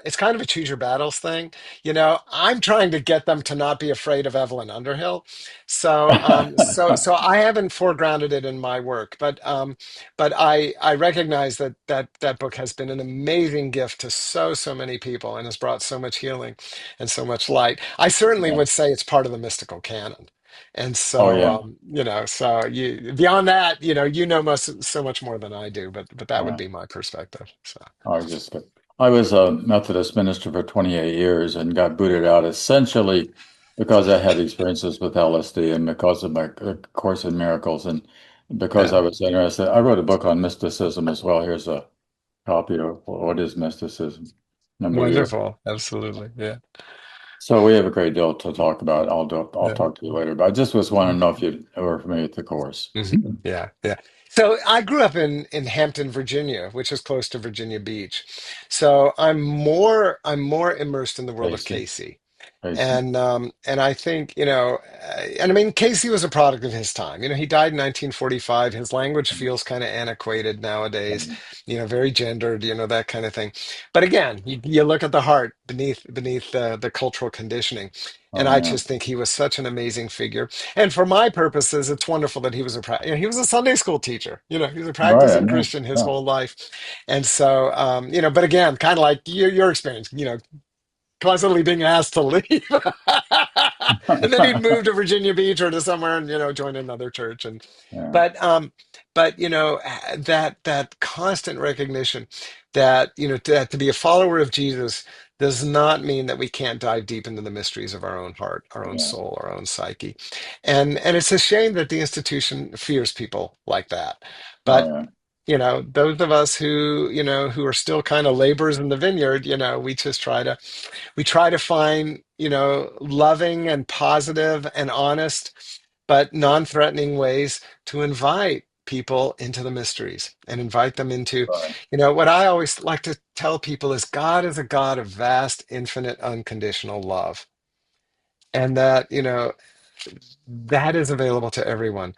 it's kind of a choose your battles thing. You know, I'm trying to get them to not be afraid of Evelyn Underhill. So I haven't foregrounded it in my work, but I recognize that that book has been an amazing gift to so many people and has brought so much healing and so much light. I certainly Yeah. would say it's part of the mystical canon. And Oh so, yeah. you know, so you beyond that, you know most so much more than I do, but that would Yeah. be my perspective. So I just I was a Methodist minister for 28 years and got booted out essentially because I had experiences with LSD and because of my Course in Miracles and because yeah, I was interested. I wrote a book on mysticism as well. Here's a copy of What is Mysticism, number of years. wonderful, absolutely, yeah, So we have a great deal to talk about. I'll yeah. talk to you later, but I just was want to know if you were familiar with the course. Yeah, yeah. So I grew up in Hampton, Virginia, which is close to Virginia Beach. So I'm more immersed in the world of Casey, Casey. Casey. And I think, you know, and I mean, Casey was a product of his time. You know, he died in 1945. His language feels kind of antiquated nowadays, you know, very gendered, you know, that kind of thing. But again, you look at the heart beneath the cultural conditioning. And Oh I yeah. just think he was such an amazing figure. And for my purposes, it's wonderful that he was you know, he was a Sunday school teacher. You know, he was a Right. I practicing know. Christian his Yeah. whole life. And so, you know, but again, kind of like your experience, you know, constantly being asked to leave. And then he'd move to Virginia Beach or to somewhere and, you know, join another church. And Yeah. but but you know, that constant recognition that, you know, that to be a follower of Jesus does not mean that we can't dive deep into the mysteries of our own heart, our own Yeah. soul, our own psyche. And it's a shame that the institution fears people like that. Oh But yeah. you know, those of us who, you know, who are still kind of laborers in the vineyard, you know, we try to find, you know, loving and positive and honest, but non-threatening ways to invite people into the mysteries and invite them into, Right. you know, what I always like to tell people is God is a God of vast, infinite, unconditional love. And that, you know, that is available to everyone.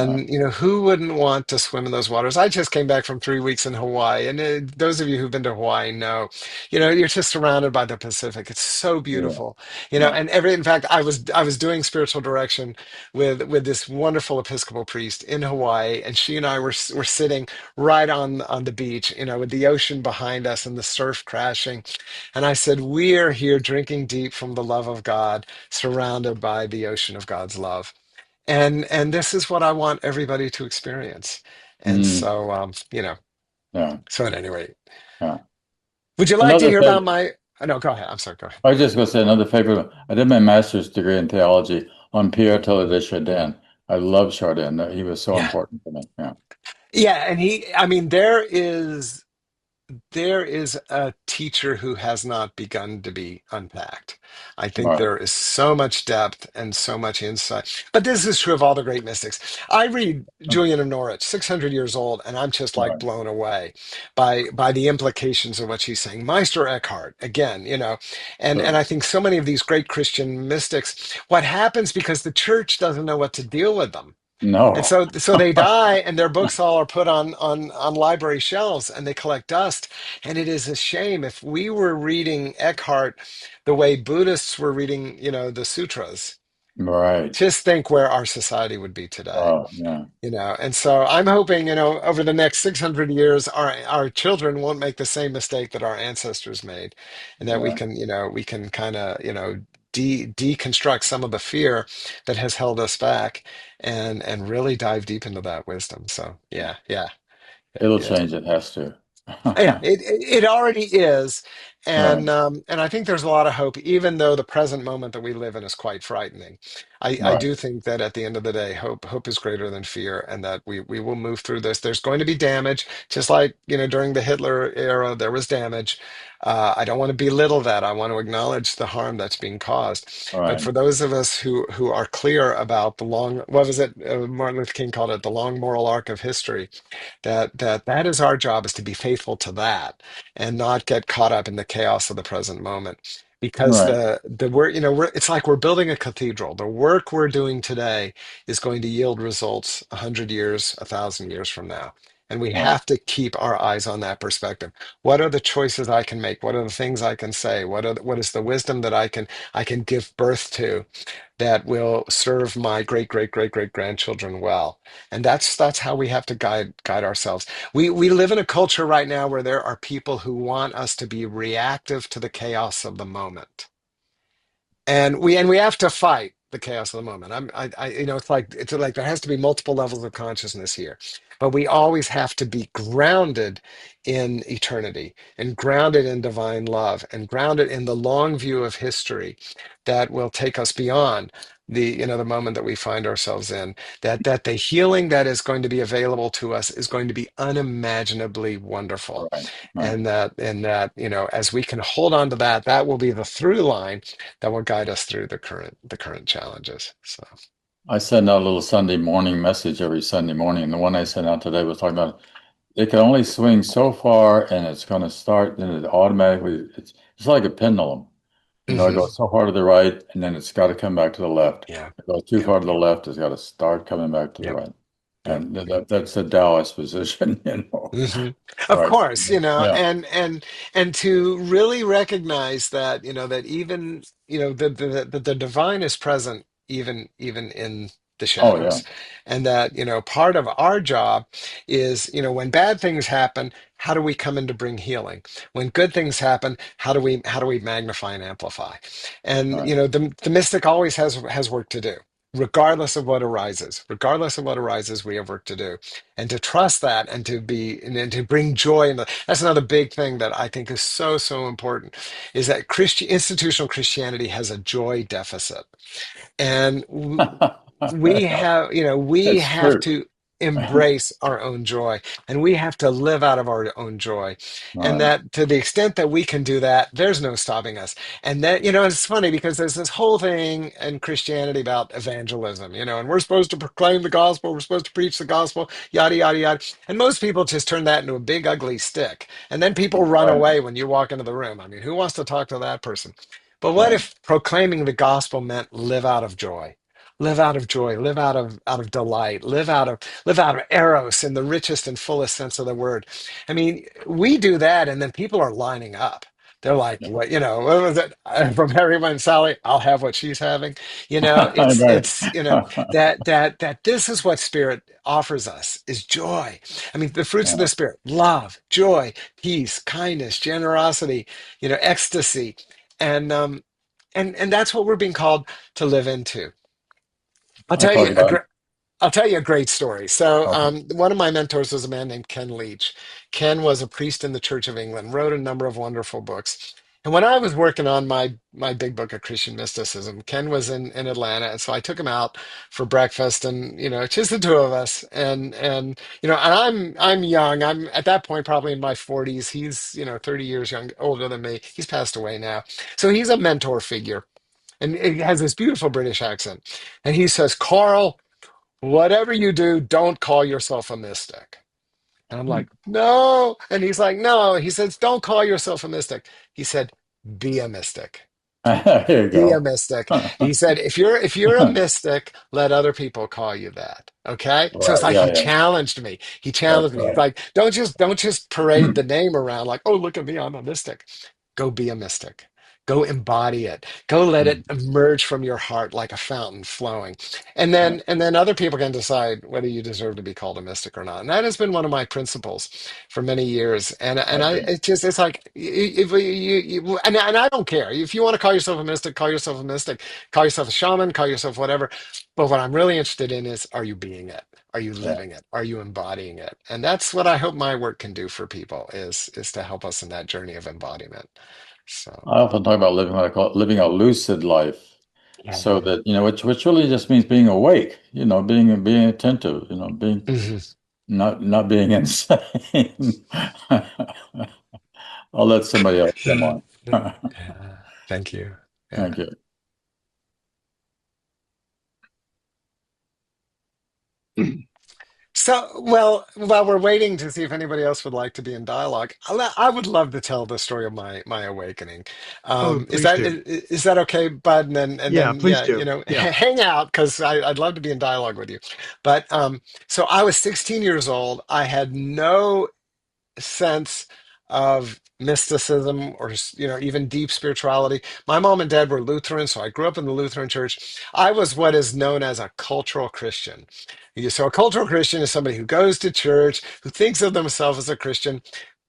Right. And, you know, who wouldn't want to swim in those waters? I just came back from 3 weeks in Hawaii. And those of you who've been to Hawaii know, you know, you're just surrounded by the Pacific. It's so Yeah. beautiful, you know, Yeah. and in fact, I was doing spiritual direction with this wonderful Episcopal priest in Hawaii. And she and I were sitting right on the beach, you know, with the ocean behind us and the surf crashing. And I said, we are here drinking deep from the love of God, surrounded by the ocean of God's love. And this is what I want everybody to experience. And Mm. so you know, Yeah. so at any rate, Yeah. would you like to Another hear about favorite. my no, go ahead. I'm sorry, go ahead. I was just going to say another favorite. I did my master's degree in theology on Pierre Teilhard de Chardin. I love Chardin. He was so Yeah. important to me. Yeah. Yeah, and I mean, there is a teacher who has not begun to be unpacked. I think Right. there is so much depth and so much insight. But this is true of all the great mystics. I read Julian of Norwich, 600 years old, and I'm just like Right. blown away by the implications of what she's saying. Meister Eckhart, again, you know, and Sure. I think so many of these great Christian mystics, what happens because the church doesn't know what to deal with them, and No. so they die, and their books all are put on library shelves, and they collect dust. And it is a shame if we were reading Eckhart the way Buddhists were reading, you know, the sutras. Right. Just think where our society would be today, Oh, yeah. you know. And so I'm hoping, you know, over the next 600 years, our children won't make the same mistake that our ancestors made, and that we Yeah. can, you know, we can kind of, you know, deconstruct some of the fear that has held us back, and really dive deep into that wisdom. So yeah, yeah, It'll yeah. change. It has to. Yeah, it already is, Right. And I think there's a lot of hope, even though the present moment that we live in is quite frightening. I Right. do think that at the end of the day, hope is greater than fear, and that we will move through this. There's going to be damage, just like, during the Hitler era, there was damage. I don't want to belittle that. I want to acknowledge the harm that's being caused. But Right. for those of us who are clear about the long, what was it? Martin Luther King called it the long moral arc of history. That is our job, is to be faithful to that and not get caught up in the chaos of the present moment. Because Right. the work, it's like we're building a cathedral. The work we're doing today is going to yield results 100 years, 1,000 years from now. And we Right. have to keep our eyes on that perspective. What are the choices I can make? What are the things I can say? What is the wisdom that I can give birth to, that will serve my great great great great grandchildren well? And that's how we have to guide ourselves. We live in a culture right now where there are people who want us to be reactive to the chaos of the moment, and we have to fight the chaos of the moment. It's like there has to be multiple levels of consciousness here, but we always have to be grounded in eternity, and grounded in divine love, and grounded in the long view of history that will take us beyond the moment that we find ourselves in. That the healing that is going to be available to us is going to be unimaginably wonderful. Right. Right. And that as we can hold on to that, that will be the through line that will guide us through the current challenges. So, I send out a little Sunday morning message every Sunday morning, and the one I sent out today was talking about it can only swing so far, and it's going to start, then it automatically, it's like a pendulum. It mhm. goes so far to the right, and then it's got to come back to the left. Yeah, If it goes too yep, far to the left, it's got to start coming back to the yep, right. yep. And that's the Taoist position, hmm Of Right. course, Yeah. and to really recognize that even the divine is present, even in the Oh, yeah. shadows. And that part of our job is, when bad things happen, how do we come in to bring healing? When good things happen, how do we magnify and amplify? And Right. the mystic always has work to do. Regardless of what arises, we have work to do, and to trust that, and to bring joy. And that's another big thing that I think is so so important, is that institutional Christianity has a joy deficit. And we Yeah, have you know we it's have true. to embrace our own joy, and we have to live out of our own joy. And Right. that, to the extent that we can do that, there's no stopping us. And that, it's funny, because there's this whole thing in Christianity about evangelism, and we're supposed to proclaim the gospel, we're supposed to preach the gospel, yada yada yada. And most people just turn that into a big ugly stick, and then people run Right. away when you walk into the room. I mean, who wants to talk to that person? But what Right. if proclaiming the gospel meant live out of joy? Live out of joy, live out of delight, live out of eros in the richest and fullest sense of the word. I mean, we do that, and then people are lining up. They're like, what was it? From Harry and Sally, I'll have what she's having. It's Right. it's that this is what Spirit offers us, is joy. I mean, the fruits of Yeah. the Spirit: love, joy, peace, kindness, generosity, ecstasy. And um and and that's what we're being called to live into. I'll I tell talk you a about, great I'll tell you a great story. So, okay. one of my mentors was a man named Ken Leach. Ken was a priest in the Church of England, wrote a number of wonderful books. And when I was working on my big book of Christian mysticism, Ken was in Atlanta, and so I took him out for breakfast, and it's just the two of us. And I'm young. I'm at that point probably in my 40s. He's 30 years older than me. He's passed away now, so he's a mentor figure, and he has this beautiful British accent. And he says, "Carl, whatever you do, don't call yourself a mystic." And I'm like, "No." And he's like, "No." He says, "Don't call yourself a mystic." He said, "Be a mystic. There you Be a go. mystic." He said, "If you're a mystic, let other people call you that." Okay. So it's Right. like Yeah. he Yeah. challenged me. He That's challenged me. He's right. like, don't just parade the name around like, "Oh, look at me, I'm a mystic." Go be a mystic. Go embody it. Go let it emerge from your heart like a fountain flowing. And Right. then and then other people can decide whether you deserve to be called a mystic or not. And that has been one of my principles for many years. And I I agree. it's like, if and I don't care. If you want to call yourself a mystic, call yourself a mystic, call yourself a shaman, call yourself whatever. But what I'm really interested in is, are you being it? Are you Yeah. living it? Are you embodying it? And that's what I hope my work can do for people, is to help us in that journey of embodiment. So, I often talk about living what I call living a lucid life. So mhm. that, which really just means being awake, being attentive, being Mhm. not being insane. I'll let somebody else come on. Yeah. Thank you. Thank Yeah. you. So, well, while we're waiting to see if anybody else would like to be in dialogue, I would love to tell the story of my awakening. Oh, Is please that do. is that okay, Bud? Yeah, please Yeah, do. Yeah. hang out because I'd love to be in dialogue with you. But so I was 16 years old. I had no sense of mysticism or even deep spirituality. My mom and dad were Lutheran, so I grew up in the Lutheran church. I was what is known as a cultural Christian. So a cultural Christian is somebody who goes to church, who thinks of themselves as a Christian,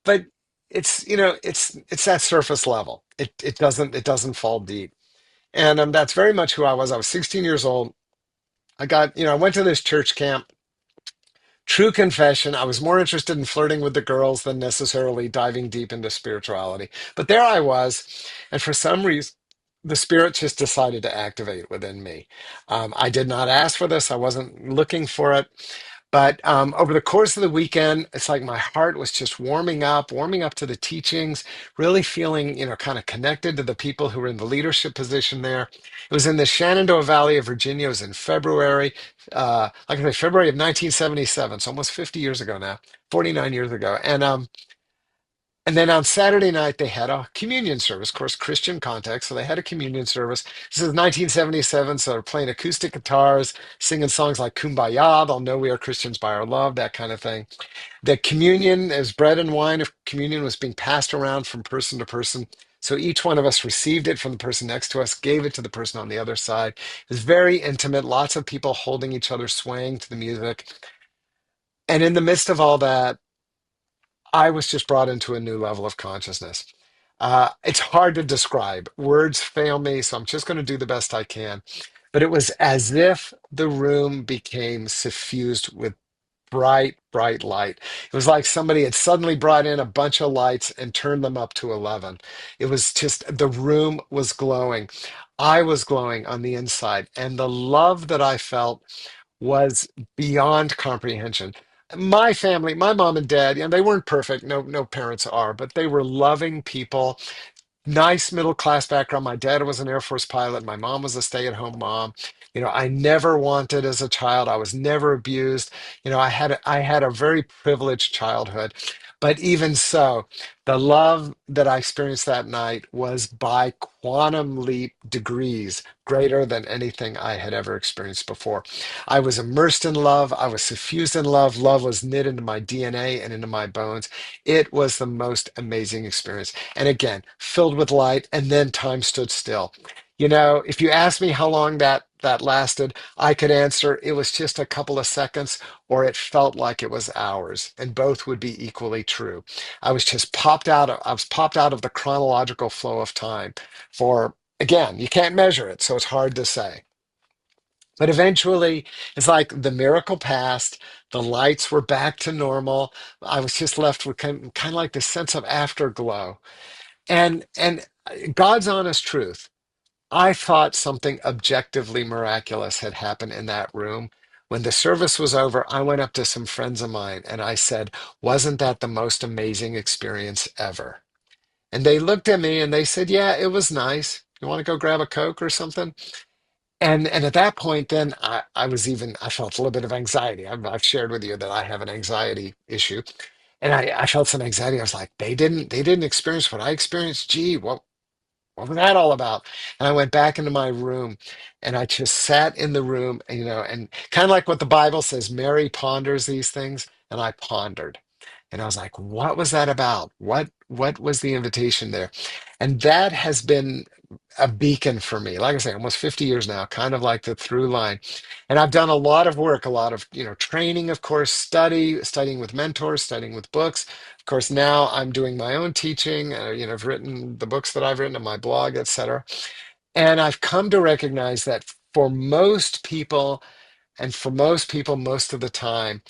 but it's that surface level. It doesn't fall deep. And that's very much who I was. I was 16 years old. I went to this church camp. True confession, I was more interested in flirting with the girls than necessarily diving deep into spirituality. But there I was, and for some reason, the spirit just decided to activate within me. I did not ask for this, I wasn't looking for it. But over the course of the weekend, it's like my heart was just warming up to the teachings, really feeling, kind of connected to the people who were in the leadership position there. It was in the Shenandoah Valley of Virginia. It was in February like I say, February of 1977, so almost 50 years ago now, 49 years ago. And then on Saturday night they had a communion service, of course, Christian context. So they had a communion service. This is 1977, so they're playing acoustic guitars, singing songs like "Kumbaya," "They'll Know We Are Christians by Our Love," that kind of thing. The communion, as bread and wine of communion, was being passed around from person to person. So each one of us received it from the person next to us, gave it to the person on the other side. It was very intimate, lots of people holding each other, swaying to the music. And in the midst of all that, I was just brought into a new level of consciousness. It's hard to describe. Words fail me, so I'm just going to do the best I can. But it was as if the room became suffused with bright, bright light. It was like somebody had suddenly brought in a bunch of lights and turned them up to 11. It was just, the room was glowing. I was glowing on the inside. And the love that I felt was beyond comprehension. My family, my mom and dad, they weren't perfect. No parents are, but they were loving people, nice middle class background. My dad was an Air Force pilot. My mom was a stay-at-home mom. I never wanted as a child. I was never abused. I had a very privileged childhood. But even so, the love that I experienced that night was by quantum leap degrees greater than anything I had ever experienced before. I was immersed in love. I was suffused in love. Love was knit into my DNA and into my bones. It was the most amazing experience. And again, filled with light, and then time stood still. If you asked me how long that lasted, I could answer it was just a couple of seconds, or it felt like it was hours, and both would be equally true. I was popped out of the chronological flow of time for, again, you can't measure it, so it's hard to say. But eventually, it's like the miracle passed. The lights were back to normal. I was just left with kind of like this sense of afterglow. And God's honest truth, I thought something objectively miraculous had happened in that room. When the service was over, I went up to some friends of mine and I said, "Wasn't that the most amazing experience ever?" And they looked at me and they said, "Yeah, it was nice. You want to go grab a Coke or something?" And at that point, then I felt a little bit of anxiety. I've shared with you that I have an anxiety issue, and I felt some anxiety. I was like, they didn't experience what I experienced. Gee, what was that all about? And I went back into my room, and I just sat in the room, and kind of like what the Bible says, Mary ponders these things, and I pondered. And I was like, what was that about? What was the invitation there? And that has been a beacon for me. Like I say, almost 50 years now, kind of like the through line. And I've done a lot of work, a lot of, training, of course, studying with mentors, studying with books. Of course, now I'm doing my own teaching. I've written the books that I've written on my blog, etc. And I've come to recognize that for most people, and for most people, most of the time,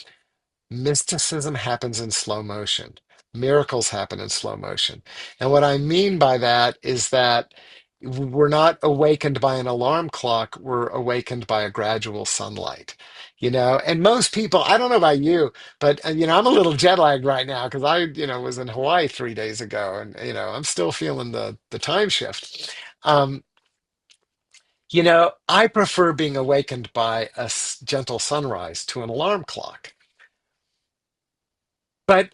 mysticism happens in slow motion. Miracles happen in slow motion. And what I mean by that is that we're not awakened by an alarm clock, we're awakened by a gradual sunlight. And most people, I don't know about you, but I'm a little jet lagged right now because I, was in Hawaii 3 days ago, and I'm still feeling the time shift. Um, I prefer being awakened by a gentle sunrise to an alarm clock. But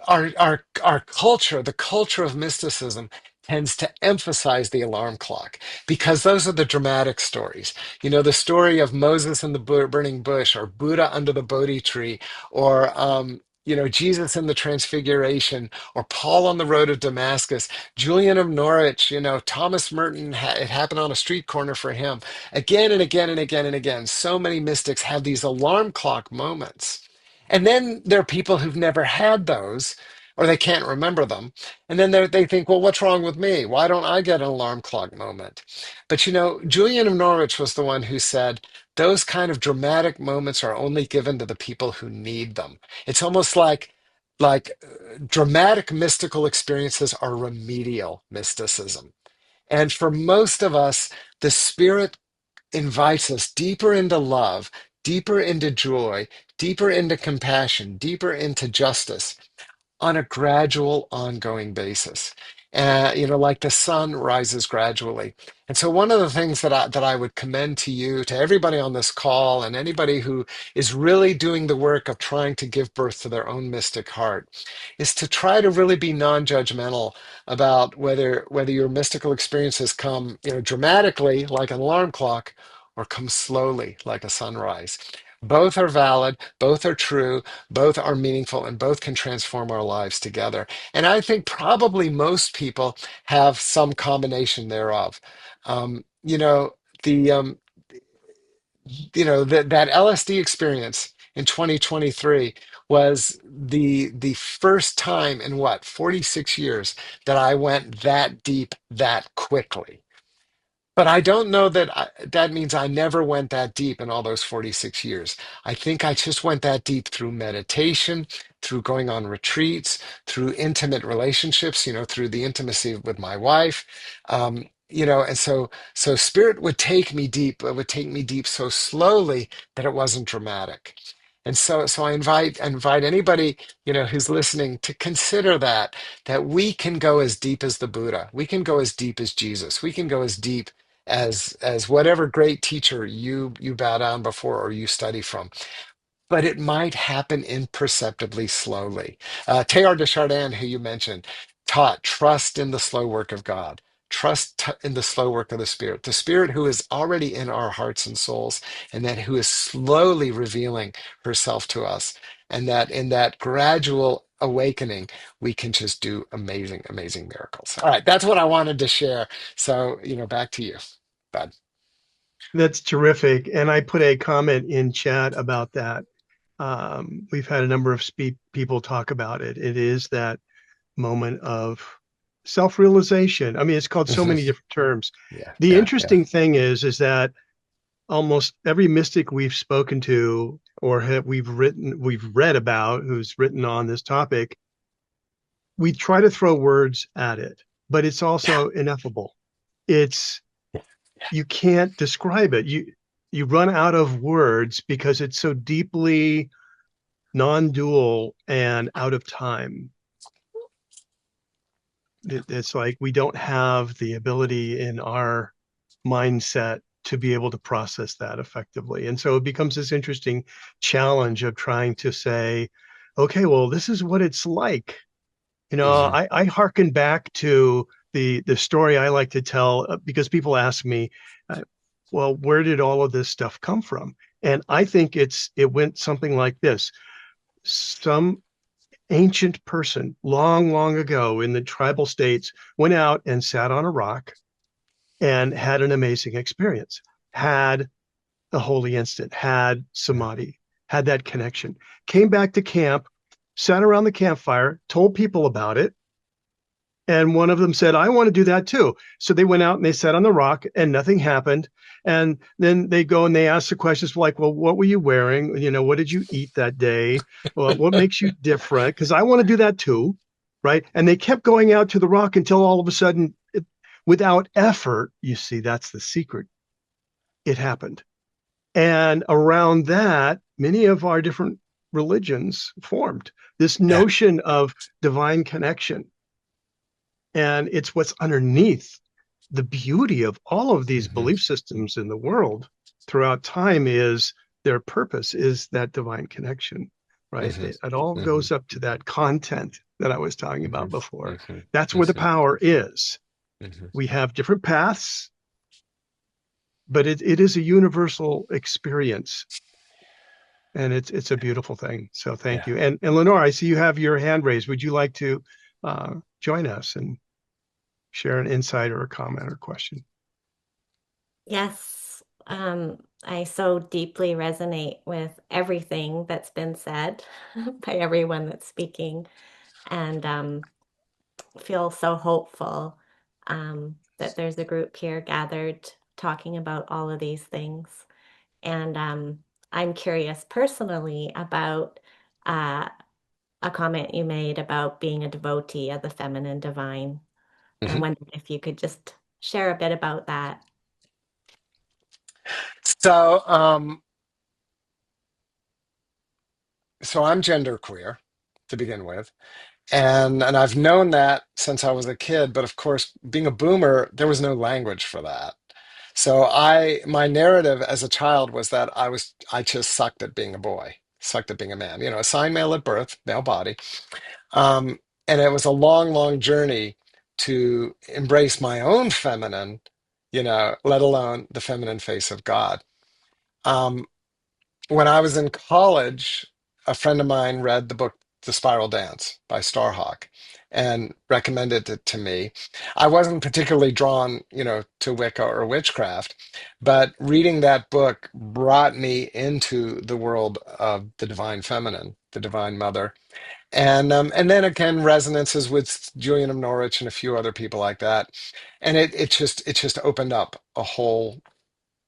our culture, the culture of mysticism, tends to emphasize the alarm clock because those are the dramatic stories. The story of Moses in the burning bush, or Buddha under the Bodhi tree, or Jesus in the Transfiguration, or Paul on the road of Damascus, Julian of Norwich, Thomas Merton. It happened on a street corner for him. Again and again and again and again. So many mystics have these alarm clock moments. And then there are people who've never had those, or they can't remember them. And then they think, well, what's wrong with me? Why don't I get an alarm clock moment? But Julian of Norwich was the one who said, those kind of dramatic moments are only given to the people who need them. It's almost like dramatic mystical experiences are remedial mysticism. And for most of us, the spirit invites us deeper into love, deeper into joy, deeper into compassion, deeper into justice on a gradual, ongoing basis. Like the sun rises gradually. And so one of the things that I would commend to you, to everybody on this call, and anybody who is really doing the work of trying to give birth to their own mystic heart, is to try to really be non-judgmental about whether your mystical experiences come, dramatically like an alarm clock, or come slowly like a sunrise. Both are valid, both are true, both are meaningful, and both can transform our lives together. And I think probably most people have some combination thereof. The that LSD experience in 2023 was the first time in, what, 46 years that I went that deep that quickly. But I don't know that that means I never went that deep in all those 46 years. I think I just went that deep through meditation, through going on retreats, through intimate relationships, through the intimacy with my wife. And so spirit would take me deep, but it would take me deep so slowly that it wasn't dramatic. And so I invite anybody, who's listening to consider that we can go as deep as the Buddha. We can go as deep as Jesus. We can go as deep as whatever great teacher you bow down before or you study from, but it might happen imperceptibly slowly. Teilhard de Chardin, who you mentioned, taught trust in the slow work of God. In the slow work of the Spirit who is already in our hearts and souls, and that who is slowly revealing herself to us. And that in that gradual awakening, we can just do amazing, amazing miracles. All right, that's what I wanted to share. So, back to you, Bud. That's terrific. And I put a comment in chat about that. We've had a number of people talk about it. It is that moment of self-realization. I mean, it's called so many different terms. Yeah, The yeah, yeah. interesting thing is that almost every mystic we've spoken to or we've read about who's written on this topic, we try to throw words at it, but it's Yeah, also ineffable. It's yeah, You can't describe it. You run out of words because it's so deeply non-dual and out of time. It's like we don't have the ability in our mindset to be able to process that effectively. And so it becomes this interesting challenge of trying to say, okay, well, this is what it's like. hmm I hearken back to the story I like to tell because people ask me, uh, well, where did all of this stuff come from? And I think it went something like this. Some ancient person long, long ago in the tribal states went out and sat on a rock and had an amazing experience, had a holy instant, had samadhi, had that connection, came back to camp, sat around the campfire, told people about it. And one of them said, I want to do that too. So they went out and they sat on the rock and nothing happened. And then they go and they ask the questions like, well, what were you wearing? What did you eat that day? Well, what makes you different? Because I want to do that too. right? And they kept going out to the rock until all of a sudden, without effort, you see, that's the secret. It happened. And around that, many of our different religions formed this Yeah. notion of divine connection. And it's what's underneath the beauty of all of these Hmm. belief systems in the world throughout time is their purpose is that divine connection, right? Hmm. It all Hmm. goes up to that content that I was talking Hmm. about before. Hmm. That's where the Hmm. power is. Hmm. We have different paths, but it is a universal experience, and it's a beautiful thing. So thank Yeah. you. And Lenore, I see you have your hand raised. Would you like to join us and share an insight or a comment or question? Yes, I so deeply resonate with everything that's been said by everyone that's speaking, and feel so hopeful that there's a group here gathered talking about all of these things. And I'm curious personally about uh, a comment you made about being a devotee of the feminine divine. I Hmm. wondered if you could just share a bit about that. So, so I'm genderqueer to begin with. And I've known that since I was a kid, but of course, being a boomer, there was no language for that. So my narrative as a child was that I just sucked at being a boy, sucked at being a man, assigned male at birth, male body. Um, and it was a long, long journey to embrace my own feminine, let alone the feminine face of God. Um, when I was in college, a friend of mine read the book The Spiral Dance by Starhawk and recommended it to me. I wasn't particularly drawn, to Wicca or witchcraft, but reading that book brought me into the world of the divine feminine, the divine mother. And then again, resonances with Julian of Norwich and a few other people like that. And it just opened up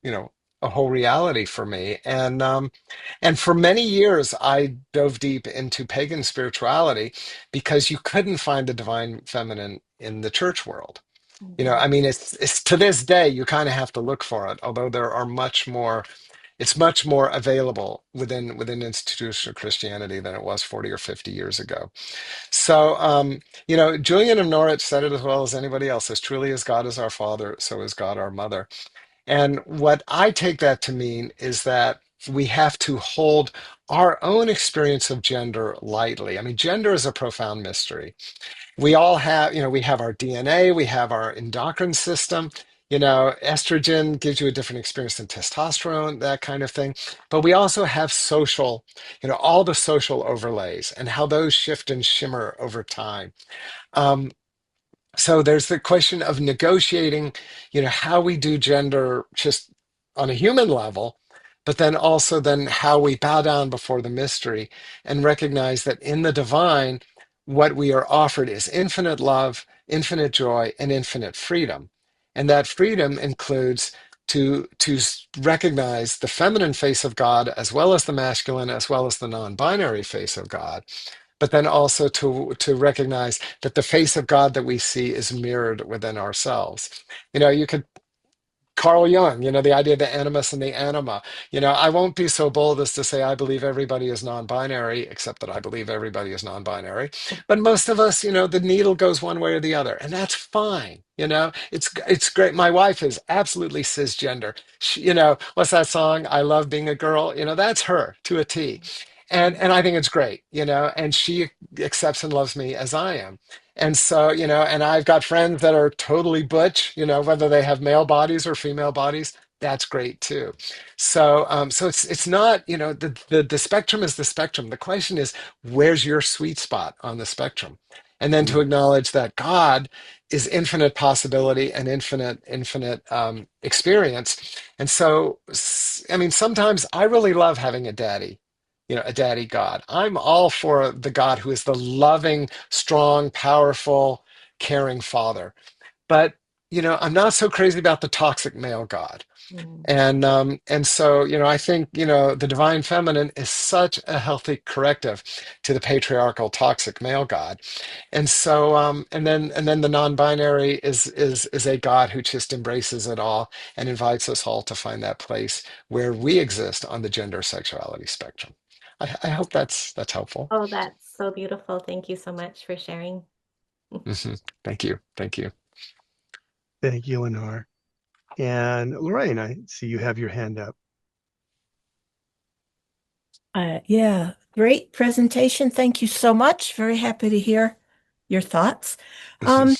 you know, a whole reality for me. And for many years, I dove deep into pagan spirituality because you couldn't find the divine feminine in the church world. Mhm. I mean, it's to this day, you kind of have to look for it, although there are it's much more available within institutional Christianity than it was 40 or 50 years ago. So, Julian of Norwich said it as well as anybody else: as truly as God is our Father, so is God our Mother. And what I take that to mean is that we have to hold our own experience of gender lightly. I mean, gender is a profound mystery. We all have, we have our DNA, we have our endocrine system. Estrogen gives you a different experience than testosterone, that kind of thing. But we also have social, all the social overlays and how those shift and shimmer over time. Um, so there's the question of negotiating, how we do gender just on a human level, but then also then how we bow down before the mystery and recognize that in the divine, what we are offered is infinite love, infinite joy, and infinite freedom. And that freedom includes to recognize the feminine face of God as well as the masculine, as well as the non-binary face of God, but then also to recognize that the face of God that we see is mirrored within ourselves. You could Carl Jung, the idea of the animus and the anima. I won't be so bold as to say I believe everybody is non-binary, except that I believe everybody is non-binary. But most of us, the needle goes one way or the other, and that's fine. It's great. My wife is absolutely cisgender. What's that song? I love being a girl. That's her to a T. And I think it's great, and she accepts and loves me as I am. And so, and I've got friends that are totally butch, whether they have male bodies or female bodies, that's great too. So it's not, the spectrum is the spectrum. The question is, where's your sweet spot on the spectrum? And then to Mm. acknowledge that God is infinite possibility and infinite experience. And so, I mean, sometimes I really love having a daddy. A daddy God. I'm all for the God who is the loving, strong, powerful, caring father. But, I'm not so crazy about the toxic male god. Mm. And so, I think, the divine feminine is such a healthy corrective to the patriarchal toxic male god. And so, and then the non-binary is a God who just embraces it all and invites us all to find that place where we exist on the gender sexuality spectrum. I hope that's helpful. Oh, that's so beautiful. Thank you so much for sharing. Hmm. Thank you. Thank you. Thank you, Lenore. And Lorraine, I see you have your hand up. Yeah, great presentation. Thank you so much. Very happy to hear your thoughts. Um,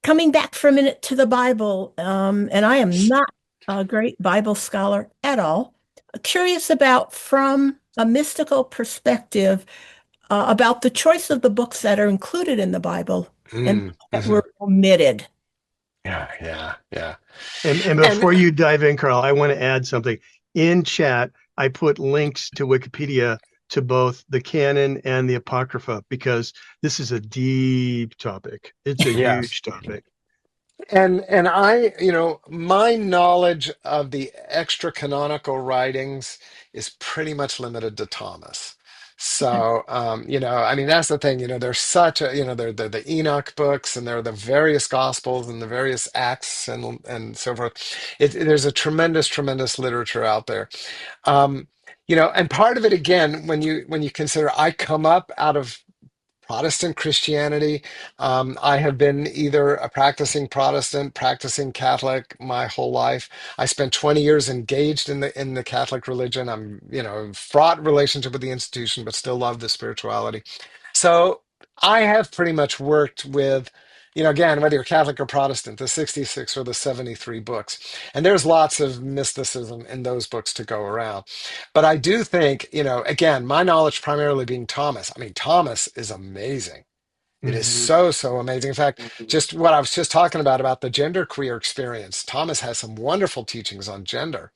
Coming back for a minute to the Bible, and I am not a great Bible scholar at all. Curious about, from a mystical perspective, about the choice of the books that are included in the Bible and that Mm-hmm. were omitted. Yeah, yeah, yeah. And And before you dive in, Carl, I want to add something. In chat, I put links to Wikipedia to both the canon and the Apocrypha because this is a deep topic. It's a yeah. huge topic. And I, my knowledge of the extra canonical writings is pretty much limited to Thomas. Okay. So, I mean, that's the thing, there's such a, they're the Enoch books and there are the various Gospels and the various Acts and so forth. There's a tremendous, tremendous literature out there. Um, and part of it, again, when you consider I come up out of Protestant Christianity. I have been either a practicing Protestant, practicing Catholic my whole life. I spent 20 years engaged in the Catholic religion. I'm, fraught relationship with the institution, but still love the spirituality. So I have pretty much worked with, again, whether you're Catholic or Protestant, the 66 or the 73 books. And there's lots of mysticism in those books to go around. But I do think, again, my knowledge primarily being Thomas. I mean, Thomas is amazing. It is Mhm. so, so amazing. In fact, just what I was just talking about the gender queer experience, Thomas has some wonderful teachings on gender,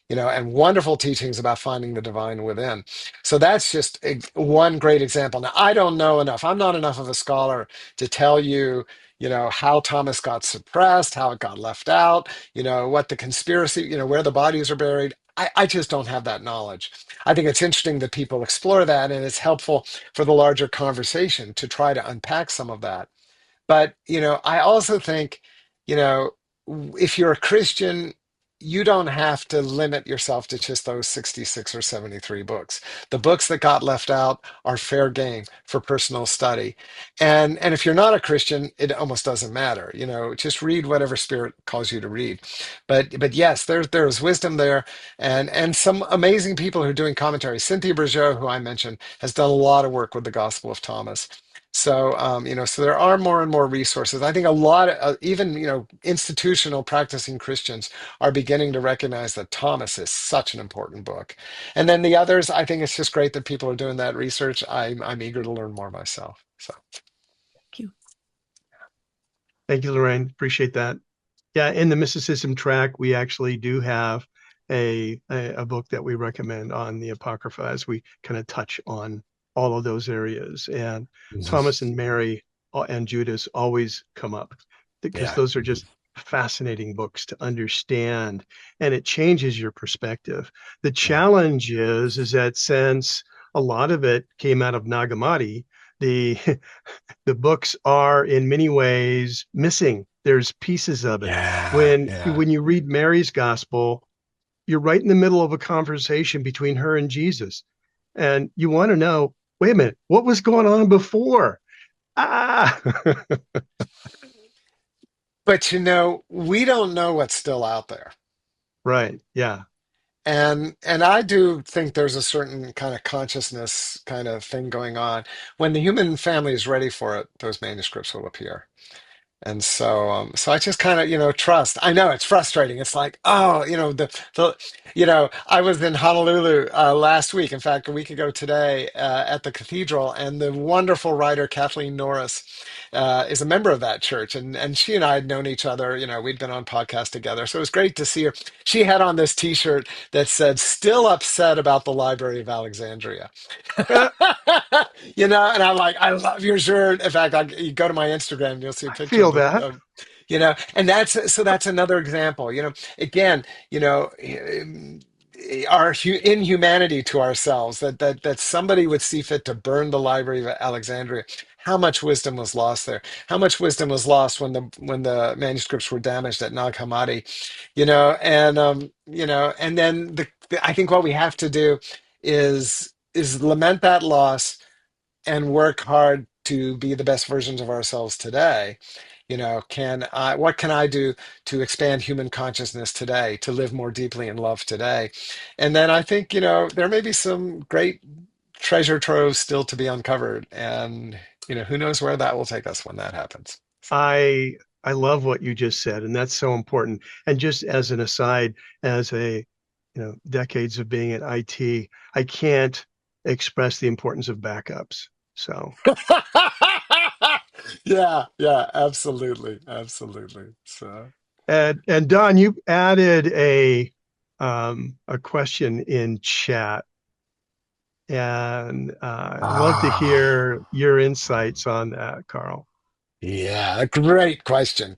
and wonderful teachings about finding the divine within. So that's just one great example. Now, I don't know enough. I'm not enough of a scholar to tell you, how Thomas got suppressed, how it got left out, what the conspiracy, where the bodies are buried. I just don't have that knowledge. I think it's interesting that people explore that, and it's helpful for the larger conversation to try to unpack some of that. But, I also think, you know, if you're a Christian, you don't have to limit yourself to just those 66 or 73 books. The books that got left out are fair game for personal study. And if you're not a Christian, it almost doesn't matter. Just read whatever spirit calls you to read. But yes, there's wisdom there and some amazing people who are doing commentaries. Cynthia Bourgeot, who I mentioned, has done a lot of work with the Gospel of Thomas. So, so there are more and more resources. I think a lot of, even, institutional practicing Christians are beginning to recognize that Thomas is such an important book. And then the others, I think it's just great that people are doing that research. I'm eager to learn more myself. So, Thank you. Thank you, Lorraine. Appreciate that. Yeah, in the Mysticism track, we actually do have a book that we recommend on the Apocrypha as we kind of touch on all of those areas. And mhm. Thomas and Mary and Judas always come up because Yeah. those are just fascinating books to understand, and it changes your perspective. The Yeah. challenge is that since a lot of it came out of Nag Hammadi, the the books are in many ways missing. There's pieces of it. Yeah. When Yeah. when you read Mary's gospel, you're right in the middle of a conversation between her and Jesus. And you want to know, wait a minute, what was going on before? Ah, But, we don't know what's still out there. right. Yeah. And I do think there's a certain kind of consciousness kind of thing going on. When the human family is ready for it, those manuscripts will appear. And so I just kind of, trust. I know it's frustrating. It's like, oh, I was in Honolulu last week. In fact, a week ago today at the cathedral, and the wonderful writer Kathleen Norris is a member of that church, and she and I had known each other. We'd been on podcasts together, so it was great to see her. She had on this T-shirt that said, "Still upset about the Library of Alexandria." And I'm like, I love your shirt. In fact, you go to my Instagram, and you'll see a I picture feel of, that. And that's another example, again, our inhumanity to ourselves, that somebody would see fit to burn the Library of Alexandria. How much wisdom was lost there? How much wisdom was lost when the manuscripts were damaged at Nag Hammadi? And then I think what we have to do is lament that loss and work hard to be the best versions of ourselves today. What can I do to expand human consciousness today, to live more deeply in love today? And then I think, there may be some great treasure troves still to be uncovered. And, who knows where that will take us when that happens. I love what you just said, and that's so important. And just as an aside, as decades of being at IT, I can't express the importance of backups. So, Yeah, yeah, absolutely. Absolutely. So, and Don, you added a question in chat, and I'd love to ah, hear your insights on that, Carl. yeah, a great question.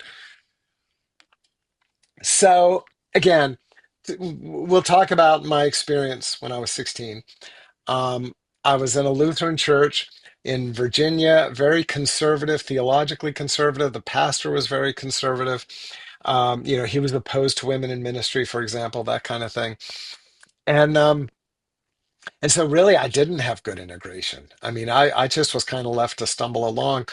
So, again, we'll talk about my experience when I was 16. Um, I was in a Lutheran church in Virginia, very conservative, theologically conservative. The pastor was very conservative. He was opposed to women in ministry, for example, that kind of thing. And so really I didn't have good integration. I mean, I just was kind of left to stumble along.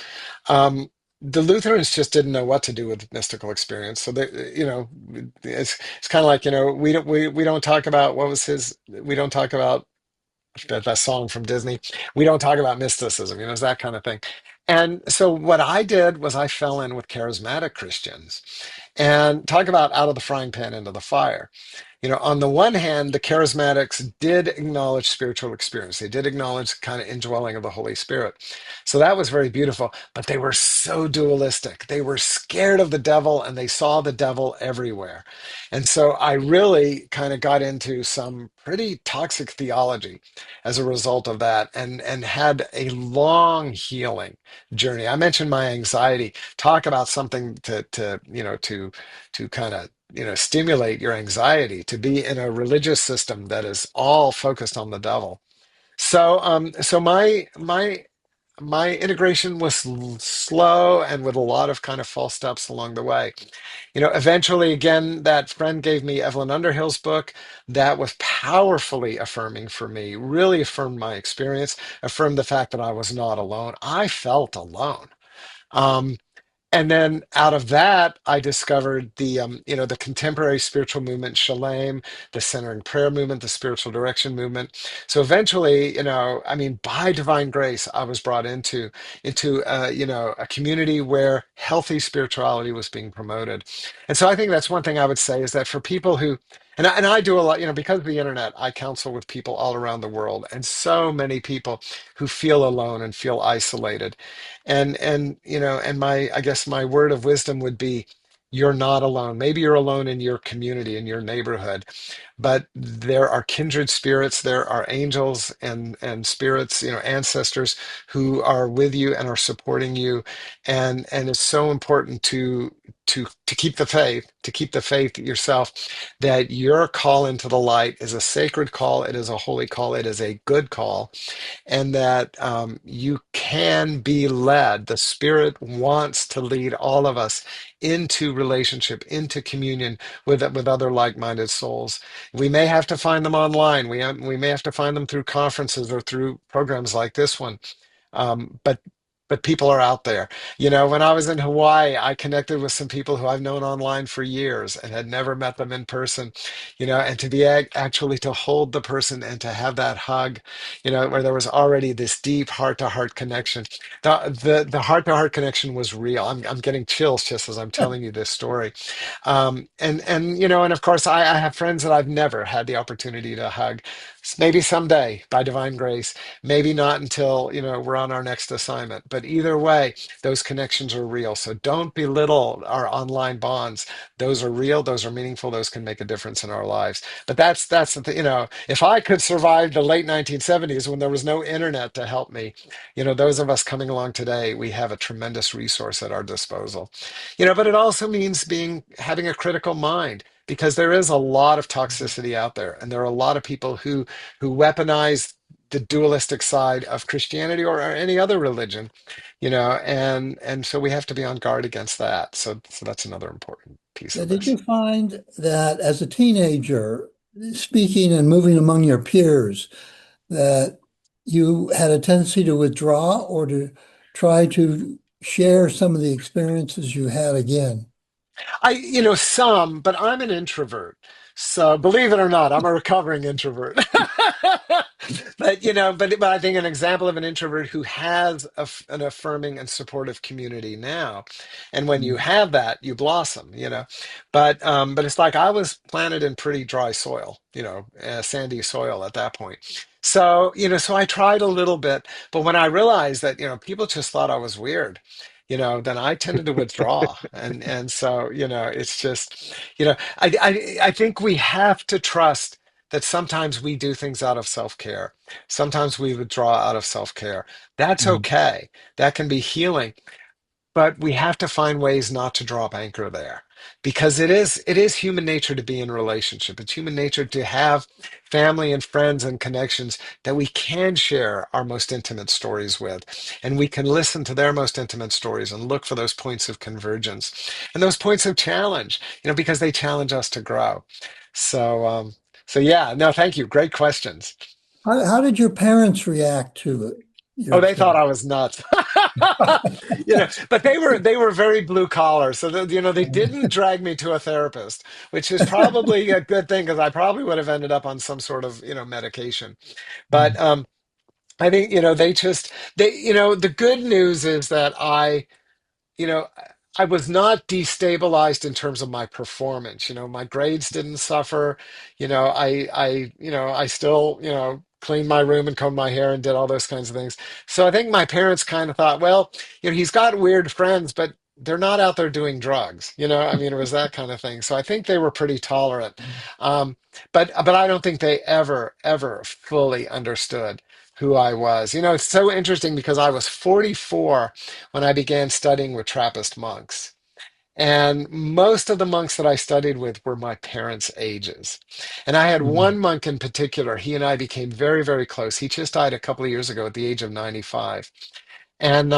The Lutherans just didn't know what to do with mystical experience. So it's kind of like, we don't talk about we don't talk about that song from Disney. We don't talk about mysticism, it's that kind of thing. And so what I did was I fell in with charismatic Christians, and talk about out of the frying pan into the fire. On the one hand, the charismatics did acknowledge spiritual experience. They did acknowledge kind of indwelling of the Holy Spirit. So that was very beautiful, but they were so dualistic. They were scared of the devil and they saw the devil everywhere. And so I really kind of got into some pretty toxic theology as a result of that, and had a long healing journey. I mentioned my anxiety. Talk about something to kind of stimulate your anxiety, to be in a religious system that is all focused on the devil. So my integration was slow and with a lot of kind of false steps along the way. Eventually, again, that friend gave me Evelyn Underhill's book. That was powerfully affirming for me, really affirmed my experience, affirmed the fact that I was not alone. I felt alone. Um, and then out of that, I discovered the contemporary spiritual movement, Shalem, the centering prayer movement, the spiritual direction movement. So eventually, I mean, by divine grace, I was brought into a community where healthy spirituality was being promoted. And so I think that's one thing I would say, is that for people who, and I do a lot, because of the internet, I counsel with people all around the world, and so many people who feel alone and feel isolated. And my, I guess my word of wisdom would be, you're not alone. Maybe you're alone in your community, in your neighborhood, but there are kindred spirits, there are angels and spirits, ancestors who are with you and are supporting you. And it's so important to keep the faith, to keep the faith yourself, that your call into the light is a sacred call, it is a holy call, it is a good call, and that you can be led. The Spirit wants to lead all of us into relationship, into communion with other like-minded souls. We may have to find them online. We may have to find them through conferences or through programs like this one. But people are out there. When I was in Hawaii, I connected with some people who I've known online for years and had never met them in person. And to be actually to hold the person and to have that hug, where there was already this deep heart-to-heart connection. The heart-to-heart connection was real. I'm getting chills just as I'm telling you this story. And of course, I have friends that I've never had the opportunity to hug, Maybe someday by divine grace, maybe not until, we're on our next assignment. But either way, those connections are real. So don't belittle our online bonds. Those are real, those are meaningful, those can make a difference in our lives. But that's the thing, if I could survive the late 1970s when there was no internet to help me, those of us coming along today, we have a tremendous resource at our disposal. But it also means having a critical mind, because there is a lot of toxicity out there, and there are a lot of people who weaponize the dualistic side of Christianity or any other religion, and so we have to be on guard against that. So that's another important piece Yeah, of did this. you find that as a teenager, speaking and moving among your peers, that you had a tendency to withdraw or to try to share some of the experiences you had again? Some, but I'm an introvert. So believe it or not, I'm a recovering introvert. But I think an example of an introvert who has an affirming and supportive community now, and when you have that, you blossom. But it's like I was planted in pretty dry soil, sandy soil at that point. So I tried a little bit, but when I realized that people just thought I was weird, then I tended to withdraw. And so, it's just, I think we have to trust that sometimes we do things out of self-care. Sometimes we withdraw out of self-care. That's Mhm. okay. That can be healing. But we have to find ways not to drop anchor there, because it is human nature to be in relationship. It's human nature to have family and friends and connections that we can share our most intimate stories with, and we can listen to their most intimate stories and look for those points of convergence and those points of challenge, because they challenge us to grow. So yeah, no, thank you. Great questions. How did your parents react to your Oh, they thought experience? I was nuts. But they were very blue collar, so that, they didn't drag me to a therapist, which is probably a good thing, because I probably would have ended up on some sort of medication. But I think the good news is that you know, I was not destabilized in terms of my performance. My grades didn't suffer. I still, cleaned my room and combed my hair and did all those kinds of things. So I think my parents kind of thought, well, he's got weird friends, but they're not out there doing drugs. I mean, it was that kind of thing. So I think they were pretty tolerant. Um, but I don't think they ever fully understood who I was. It's so interesting, because I was 44 when I began studying with Trappist monks. And most of the monks that I studied with were my parents' ages. And I had Mhm. one monk in particular. He and I became very, very close. He just died a couple of years ago at the age of 95. And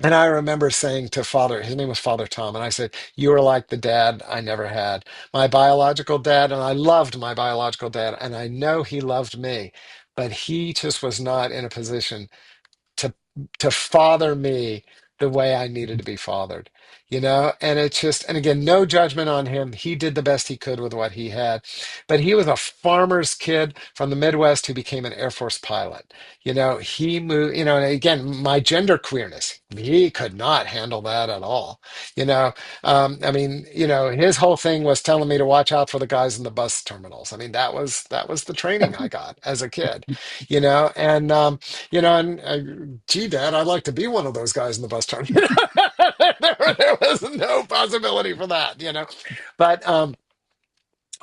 and I remember saying to Father, his name was Father Tom, and I said, "You are like the dad I never had. My biological dad, and I loved my biological dad, and I know he loved me, but he just was not in a position to father me the way I needed to be fathered, and it's just, and again, no judgment on him. He did the best he could with what he had, but he was a farmer's kid from the Midwest who became an Air Force pilot. He moved, and again, my gender queerness, he could not handle that at all. you know I mean, his whole thing was telling me to watch out for the guys in the bus terminals. I mean, that was the training I got as a kid. And gee, Dad, I'd like to be one of those guys in the bus terminal. There was no possibility for that. But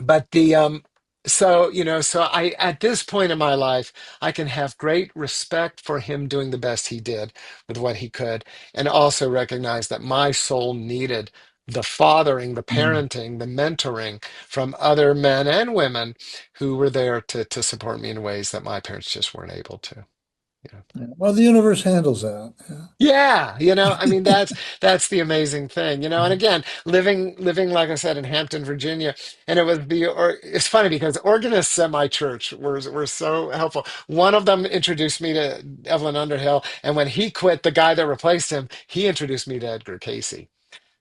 but the so I, at this point in my life, I can have great respect for him doing the best he did with what he could, and also recognize that my soul needed the fathering, the parenting, the mentoring from other men and women who were there to support me in ways that my parents just weren't able to. Yeah. Well, the universe handles that. Yeah, I mean, that's the amazing thing, and again, living like I said in Hampton, Virginia, and it's funny because organists at my church were so helpful. One of them introduced me to Evelyn Underhill, and when he quit, the guy that replaced him, he introduced me to Edgar Casey.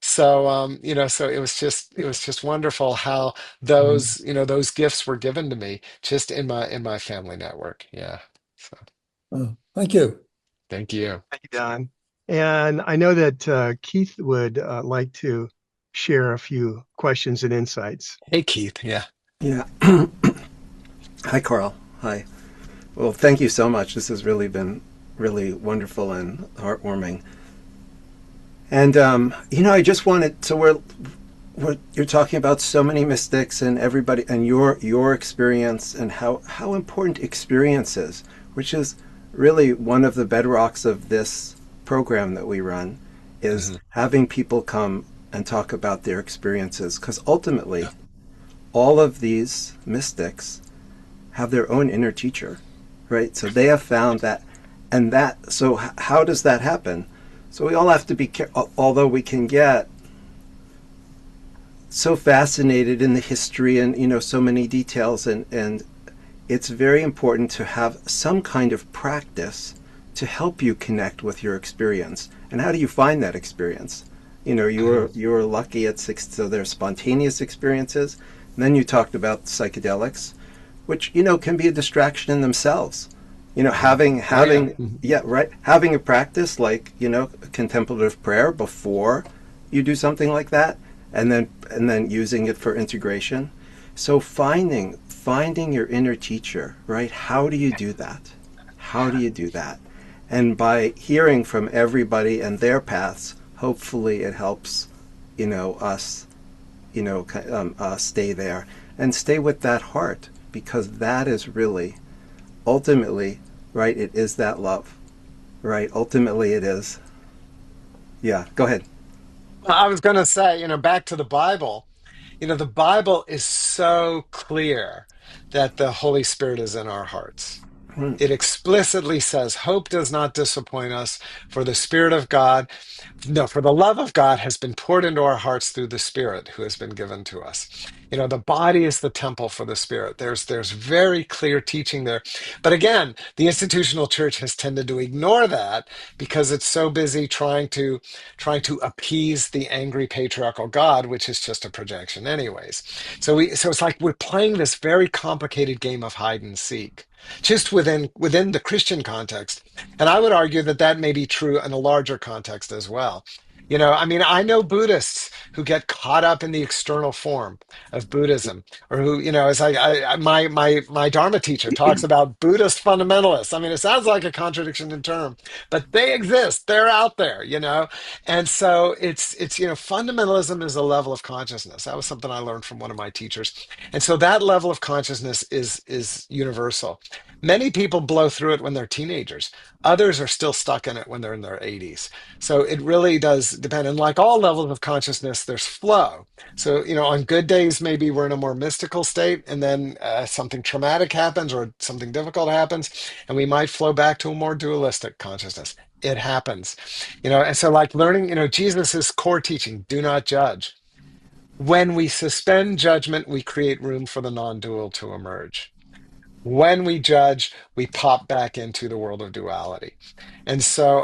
So it was just wonderful how those gifts were given to me just in my family network. Yeah. So Thank you. thank you. Thank you, Don. And I know that Keith would like to share a few questions and insights. Hey, Keith. Yeah. Yeah. Hi, Carl. Hi. Well, thank you so much. This has really been really wonderful and heartwarming. And I just wanted so you're talking about so many mystics and everybody and your experience and how important experience is, which is really one of the bedrocks of this program that we run, is Hmm. having people come and talk about their experiences, because ultimately all of these mystics have their own inner teacher, right? So they have found that, and that. So how does that happen? So we all have to be careful. Although we can get so fascinated in the history and so many details, and it's very important to have some kind of practice to help you connect with your experience. And how do you find that experience? Hmm. You were lucky at six, so there's spontaneous experiences. And then you talked about psychedelics, which can be a distraction in themselves. Hmm. Oh yeah. Having yeah, right, having a practice like contemplative prayer before you do something like that, and then using it for integration. So finding your inner teacher, right? How do you do that? How do you do that? And by hearing from everybody and their paths, hopefully it helps us stay there and stay with that heart, because that is really ultimately, right, it is that love, right? Ultimately it is. Yeah, go ahead. Well, I was going to say, back to the Bible. The Bible is so clear that the Holy Spirit is in our hearts. Hmm. It explicitly says, hope does not disappoint us, for the Spirit of God, no, for the love of God has been poured into our hearts through the Spirit who has been given to us. The body is the temple for the Spirit. There's very clear teaching there. But again, the institutional church has tended to ignore that because it's so busy trying to appease the angry patriarchal God, which is just a projection anyways. So it's like we're playing this very complicated game of hide and seek just within the Christian context. And I would argue that that may be true in a larger context as well. I mean, I know Buddhists who get caught up in the external form of Buddhism, or who, as my Dharma teacher talks about Buddhist fundamentalists. I mean, it sounds like a contradiction in term, but they exist. They're out there. And so fundamentalism is a level of consciousness. That was something I learned from one of my teachers. And so that level of consciousness is universal. Many people blow through it when they're teenagers. Others are still stuck in it when they're in their 80s. So it really does depend. And like all levels of consciousness, there's flow. So, on good days, maybe we're in a more mystical state, and then something traumatic happens or something difficult happens, and we might flow back to a more dualistic consciousness. It happens. And so like learning, Jesus's core teaching, do not judge. When we suspend judgment, we create room for the non-dual to emerge. When we judge, we pop back into the world of duality. And so,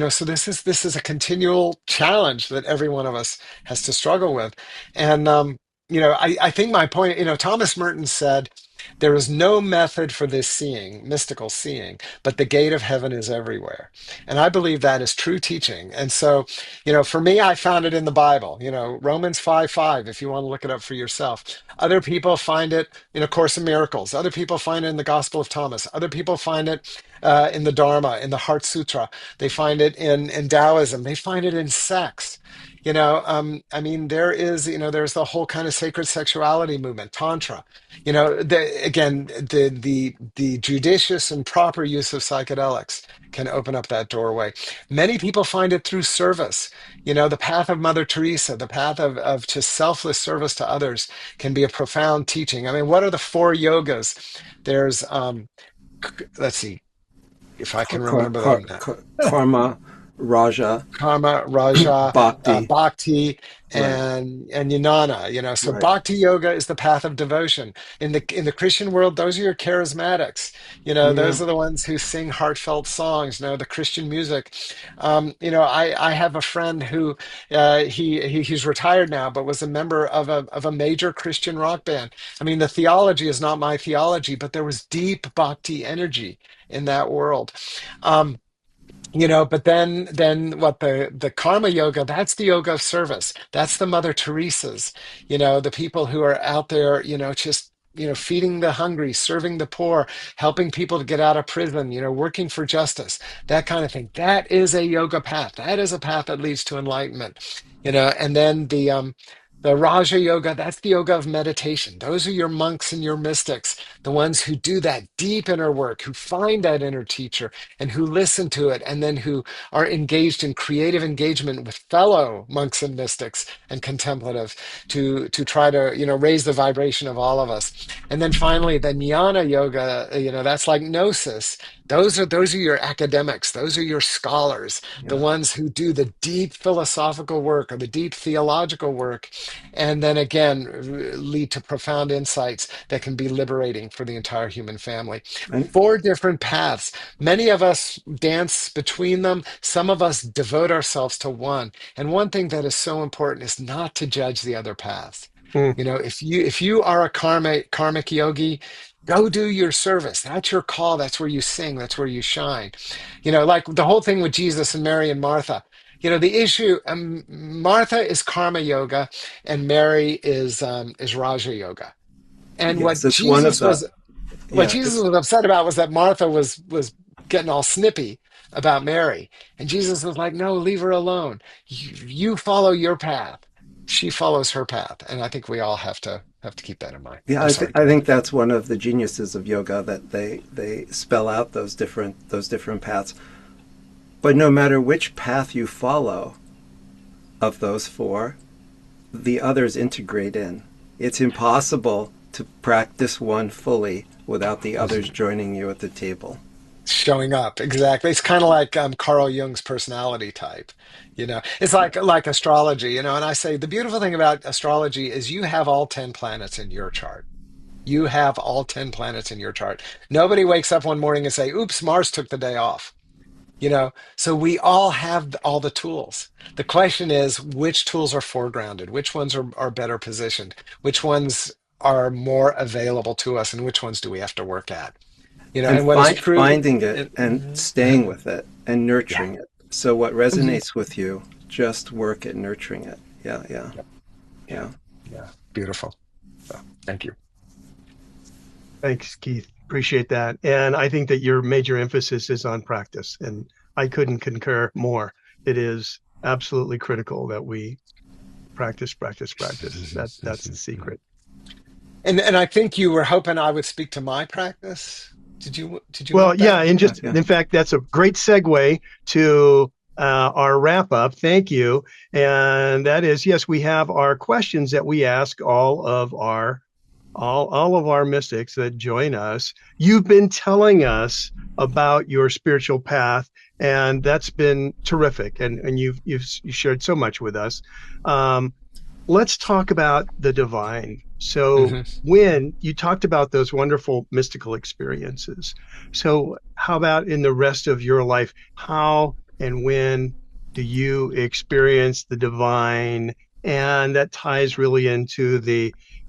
so this is a continual challenge that every one of us has to struggle with. And I think my point, Thomas Merton said, there is no method for this seeing, mystical seeing, but the gate of heaven is everywhere. And I believe that is true teaching. And so, for me, I found it in the Bible, Romans 5:5, if you want to look it up for yourself. Other people find it in A Course in Miracles. Other people find it in the Gospel of Thomas. Other people find it in the Dharma, in the Heart Sutra. They find it in Taoism. They find it in sex. I mean, there's the whole kind of sacred sexuality movement, Tantra. Again, the judicious and proper use of psychedelics can open up that doorway. Many people find it through service. The path of Mother Teresa, the path of just selfless service to others can be a profound teaching. I mean, what are the four yogas? There's let's see if I can remember them now. Karma, Raja, Karma, Raja, Bhakti. Bhakti, Right, and Jnana. So right. Bhakti yoga is the path of devotion. In the Christian world, those are your charismatics. Yeah. Those are the ones who sing heartfelt songs. The Christian music. I have a friend who he's retired now, but was a member of a major Christian rock band. I mean, the theology is not my theology, but there was deep Bhakti energy in that world. Um, but then what the karma yoga, that's the yoga of service. That's the Mother Teresa's, the people who are out there, just feeding the hungry, serving the poor, helping people to get out of prison, working for justice, that kind of thing. That is a yoga path. That is a path that leads to enlightenment. And then the Raja Yoga, that's the yoga of meditation. Those are your monks and your mystics, the ones who do that deep inner work, who find that inner teacher and who listen to it, and then who are engaged in creative engagement with fellow monks and mystics and contemplative to try to raise the vibration of all of us. And then finally, the Jnana Yoga, that's like gnosis. Those are your academics. Those are your scholars, the Yeah. ones who do the deep philosophical work or the deep theological work, and then again lead to profound insights that can be liberating for the entire human family. And Four different paths. Many of us dance between them. Some of us devote ourselves to one. And one thing that is so important is not to judge the other paths. Mm, If you are a karmic yogi, go do your service. That's your call. That's where you sing. That's where you shine. Like the whole thing with Jesus and Mary and Martha. The issue, Martha is karma yoga and Mary is Raja yoga. And yes, it's one of the, what yeah, Jesus it's, was upset about was that Martha was getting all snippy about Mary. And Jesus was like, no, leave her alone. You follow your path. She follows her path. And I think we all have to keep that in mind. yeah, I'm sorry. I Go think ahead. that's one of the geniuses of yoga, that they spell out those different paths. But no matter which path you follow of those four, the others integrate in. It's impossible to practice one fully without the others joining you at the table. Showing up, exactly. It's kind of like Carl Jung's personality type. It's like astrology. And I say the beautiful thing about astrology is you have all 10 planets in your chart. You have all 10 planets in your chart. Nobody wakes up one morning and say, oops, Mars took the day off. So we all have all the tools. The question is, which tools are foregrounded? Which ones are better positioned? Which ones are more available to us, and which ones do we have to work at? And And what is true, finding it and staying with it and yeah. nurturing it. So what Mhm. resonates with you, just work at nurturing it. Yeah, yeah, Yep. Yeah. yeah. Yeah. Beautiful. So, thank you. thanks, Keith. Appreciate that. And I think that your major emphasis is on practice. And I couldn't concur more. It is absolutely critical that we practice, practice, practice. That's the secret. And I think you were hoping I would speak to my practice. Did you Well, want yeah, that? and Yeah, just yeah. in fact, that's a great segue to our wrap up. Thank you. And that is, yes, we have our questions that we ask all of our mystics that join us. You've been telling us about your spiritual path, and that's been terrific. And you shared so much with us. Um, let's talk about the divine. So, Hmm. when you talked about those wonderful mystical experiences, so how about in the rest of your life? How and when do you experience the divine? And that ties really into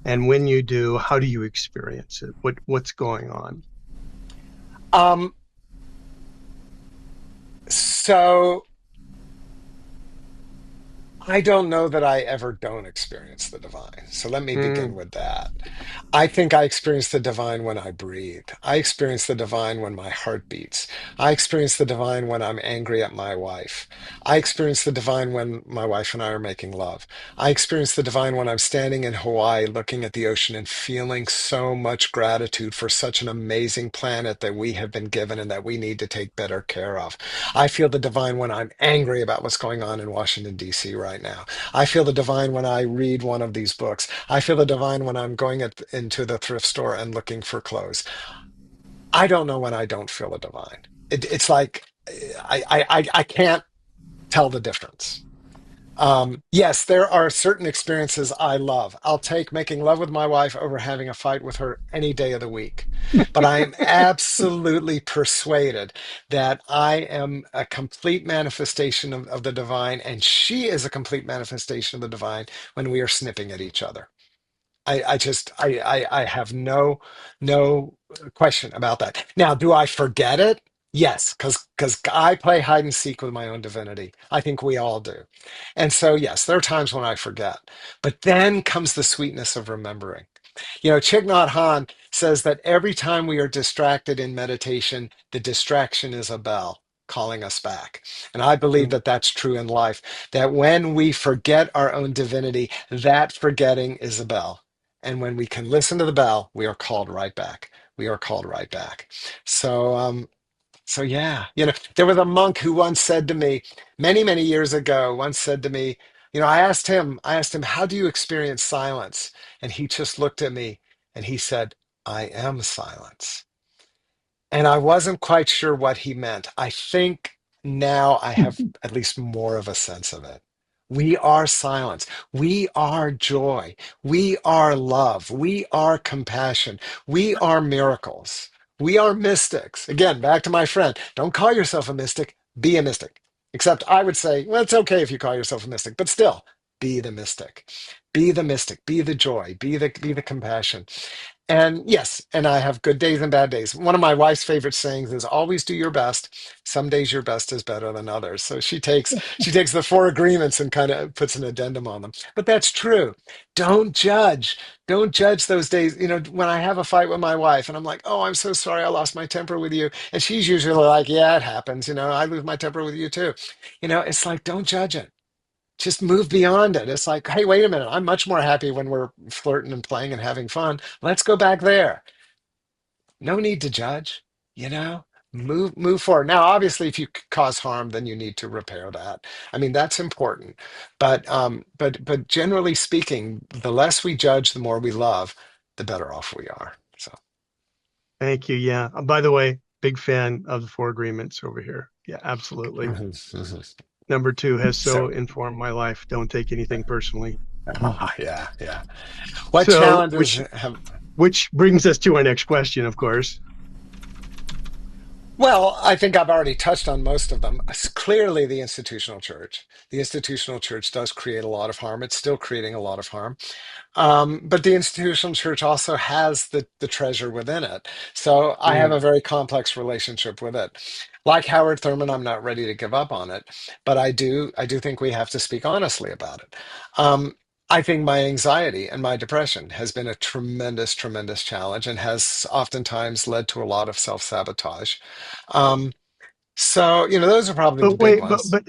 and when you do, how do you experience it? What's going on? Um, so I don't know that I ever don't experience the divine. So let me begin Mm, with that. I think I experience the divine when I breathe. I experience the divine when my heart beats. I experience the divine when I'm angry at my wife. I experience the divine when my wife and I are making love. I experience the divine when I'm standing in Hawaii looking at the ocean and feeling so much gratitude for such an amazing planet that we have been given and that we need to take better care of. I feel the divine when I'm angry about what's going on in Washington, D.C. right now. I feel the divine when I read one of these books. I feel the divine when I'm going into the thrift store and looking for clothes. I don't know when I don't feel a divine. It's like I can't tell the difference. Yes, there are certain experiences I love. I'll take making love with my wife over having a fight with her any day of the week. But I am absolutely persuaded that I am a complete manifestation of the divine, and she is a complete manifestation of the divine when we are snipping at each other. I have no question about that. Now, do I forget it? Yes, because I play hide and seek with my own divinity. I think we all do. And so, yes, there are times when I forget. But then comes the sweetness of remembering. Thich Nhat Hanh says that every time we are distracted in meditation, the distraction is a bell calling us back. And I believe Mm. that that's true in life, that when we forget our own divinity, that forgetting is a bell. And when we can listen to the bell, we are called right back. We are called right back. So yeah, there was a monk who once said to me many, many years ago, once said to me, I asked him, how do you experience silence? And he just looked at me and he said, I am silence. And I wasn't quite sure what he meant. I think now I have at least more of a sense of it. We are silence. We are joy. We are love. We are compassion. We are miracles. We are mystics. Again, back to my friend. Don't call yourself a mystic, be a mystic. Except I would say, well, it's okay if you call yourself a mystic, but still, be the mystic. Be the mystic. Be the joy. Be the compassion. And yes, and I have good days and bad days. One of my wife's favorite sayings is always do your best. Some days your best is better than others. So she takes the four agreements and kind of puts an addendum on them. But that's true. Don't judge. Don't judge those days. When I have a fight with my wife and I'm like, "Oh, I'm so sorry I lost my temper with you." And she's usually like, "Yeah, it happens. I lose my temper with you too." It's like don't judge it, just move beyond it. It's like, hey, wait a minute. I'm much more happy when we're flirting and playing and having fun. Let's go back there. No need to judge, you know? Move forward. Now, obviously, if you cause harm, then you need to repair that. I mean, that's important. But generally speaking, the less we judge, the more we love, the better off we are. So Thank you. Yeah. By the way, big fan of the four agreements over here. Yeah, absolutely. mhm, mhm. Number two has so So informed my life. Don't take anything personally. yeah, yeah. What So, challenges have which brings us to our next question, of course. Well, I think I've already touched on most of them. Clearly, the institutional church. The institutional church does create a lot of harm. It's still creating a lot of harm. But the institutional church also has the treasure within it. So I have Mm, a very complex relationship with it. Like Howard Thurman, I'm not ready to give up on it, but I do think we have to speak honestly about it. I think my anxiety and my depression has been a tremendous, tremendous challenge and has oftentimes led to a lot of self-sabotage. Um, so those are probably the but big wait, but ones. but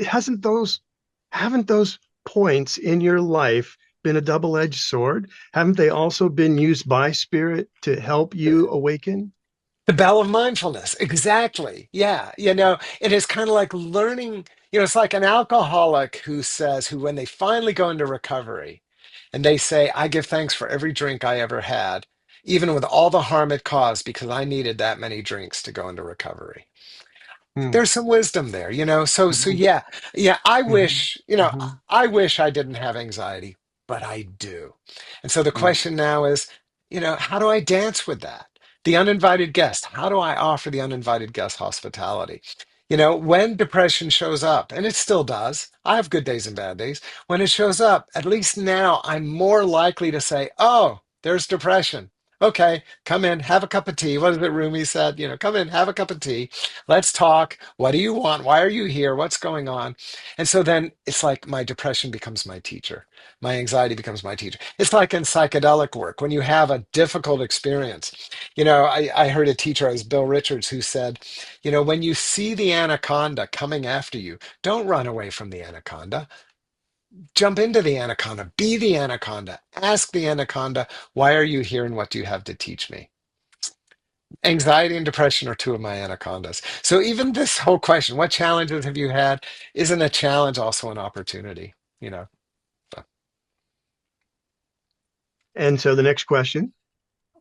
haven't those points in your life been a double-edged sword? Haven't they also been used by spirit to help you awaken? The bell of mindfulness. Exactly. Yeah. It is kind of like learning, it's like an alcoholic who, when they finally go into recovery and they say, I give thanks for every drink I ever had, even with all the harm it caused, because I needed that many drinks to go into recovery. Hmm. There's some wisdom there, so Hmm. yeah. Yeah, I Hmm. wish, you know, I Hmm. I wish I didn't have anxiety, but I do. And so the Hmm. question now is, how do I dance with that? The uninvited guest, how do I offer the uninvited guest hospitality? When depression shows up, and it still does, I have good days and bad days. When it shows up, at least now I'm more likely to say, oh, there's depression. Okay, come in, have a cup of tea. What is it Rumi said? Come in, have a cup of tea. Let's talk. What do you want? Why are you here? What's going on? And so then it's like my depression becomes my teacher. My anxiety becomes my teacher. It's like in psychedelic work when you have a difficult experience. I heard a teacher, it was Bill Richards, who said, when you see the anaconda coming after you, don't run away from the anaconda. Jump into the anaconda. Be the anaconda. Ask the anaconda, why are you here and what do you have to teach me? Anxiety and depression are two of my anacondas. So even this whole question, what challenges have you had, isn't a challenge also an opportunity? You know. So- And so the next question.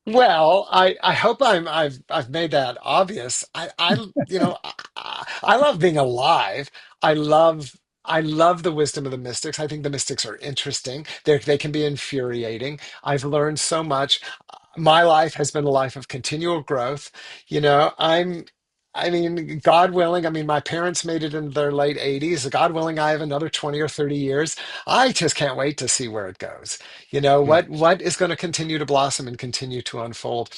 Well, I hope I've made that obvious. I love being alive. I love I love the wisdom of the mystics. I think the mystics are interesting. They can be infuriating. I've learned so much. My life has been a life of continual growth. I mean, God willing, I mean, my parents made it in their late 80s. God willing, I have another 20 or 30 years. I just can't wait to see where it goes. Hmm. What is going to continue to blossom and continue to unfold.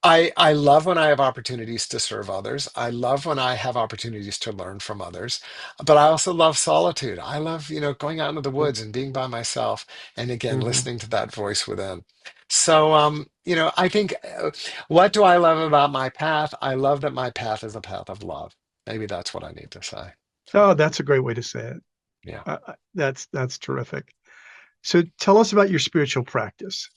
I love when I have opportunities to serve others. I love when I have opportunities to learn from others. But I also love solitude. I love, going out into the woods and being by myself and again Hmm. listening to that voice within. So, I think what do I love about my path? I love that my path is a path of love. Maybe that's what I need to say. Oh, that's a great way to say it. Yeah. That's terrific. So tell us about your spiritual practice.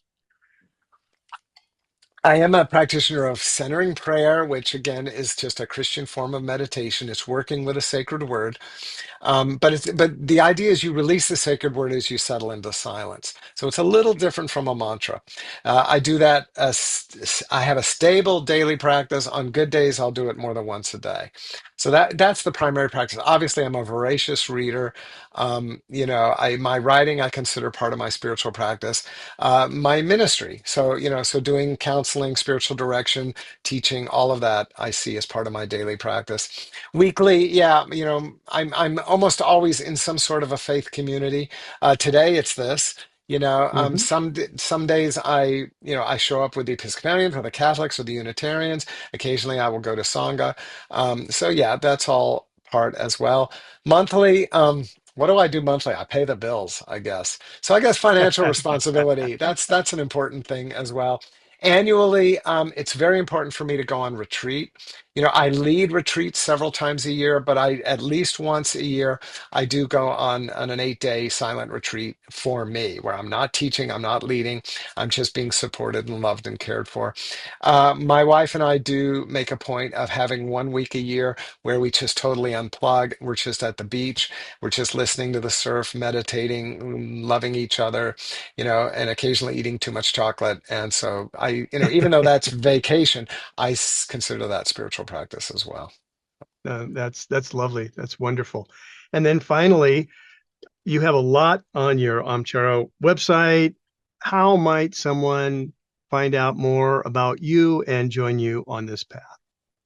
I am a practitioner of centering prayer, which again is just a Christian form of meditation. It's working with a sacred word. But the idea is you release the sacred word as you settle into silence. So it's a little different from a mantra. I do that. I have a stable daily practice. On good days, I'll do it more than once a day. So that's the primary practice. Obviously, I'm a voracious reader. My writing I consider part of my spiritual practice. My ministry. So doing counseling, spiritual direction, teaching, all of that I see as part of my daily practice. Weekly, yeah, I'm almost always in some sort of a faith community. Today it's this. Hmm. Some days I show up with the Episcopalians or the Catholics or the Unitarians. Occasionally I will go to Sangha. So yeah, that's all part as well. Monthly, what do I do monthly? I pay the bills, I guess. So I guess financial responsibility, that's an important thing as well. Annually, it's very important for me to go on retreat. I lead retreats several times a year, but I at least once a year I do go on an 8-day silent retreat for me, where I'm not teaching, I'm not leading, I'm just being supported and loved and cared for. My wife and I do make a point of having 1 week a year where we just totally unplug. We're just at the beach, we're just listening to the surf, meditating, loving each other, and occasionally eating too much chocolate. And so even though that's vacation, consider that spiritual practice as well. That's lovely. That's wonderful. And then finally, you have a lot on your Amcharo website. How might someone find out more about you and join you on this path?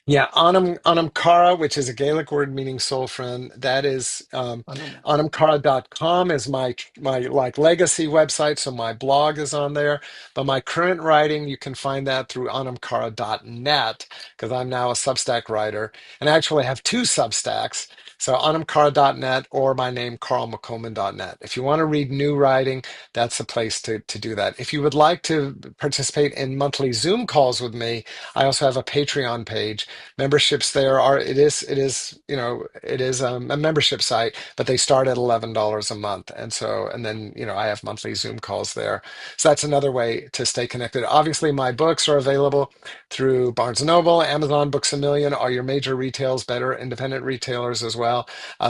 Yeah, Anam Cara, which is a Gaelic word meaning soul friend, that is I don't know. anamcara.com is my like legacy website, so my blog is on there. But my current writing, you can find that through anamcara.net because I'm now a Substack writer, and I actually have two Substacks. So anamcara.net or my name carlmccolman.net. If you want to read new writing, that's the place to do that. If you would like to participate in monthly Zoom calls with me, I also have a Patreon page. Memberships there are it is a membership site, but they start at $11 a month. And then I have monthly Zoom calls there. So that's another way to stay connected. Obviously my books are available through Barnes& and Noble, Amazon, Books A Million, all your major retailers, better independent retailers as well.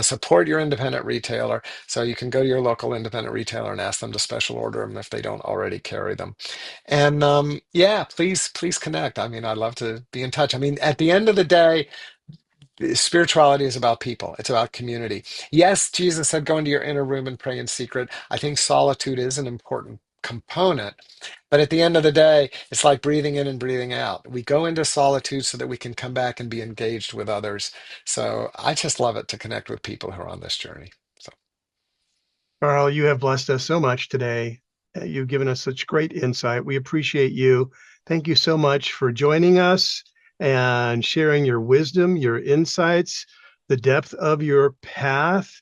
Support your independent retailer, so you can go to your local independent retailer and ask them to special order them if they don't already carry them. And yeah, please connect. I mean, I'd love to be in touch. I mean, at the end of the day, spirituality is about people. It's about community. Yes, Jesus said, go into your inner room and pray in secret. I think solitude is an important component. But at the end of the day, it's like breathing in and breathing out. We go into solitude so that we can come back and be engaged with others. So I just love it to connect with people who are on this journey. So Carl, you have blessed us so much today. You've given us such great insight. We appreciate you. Thank you so much for joining us and sharing your wisdom, your insights, the depth of your path,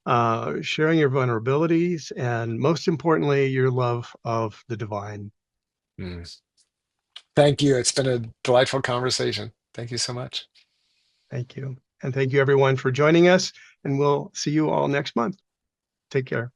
sharing your vulnerabilities, and most importantly, your love of the divine. mm. Thank you. It's been a delightful conversation. Thank you so much. Thank you. And thank you, everyone, for joining us. And we'll see you all next month. Take care.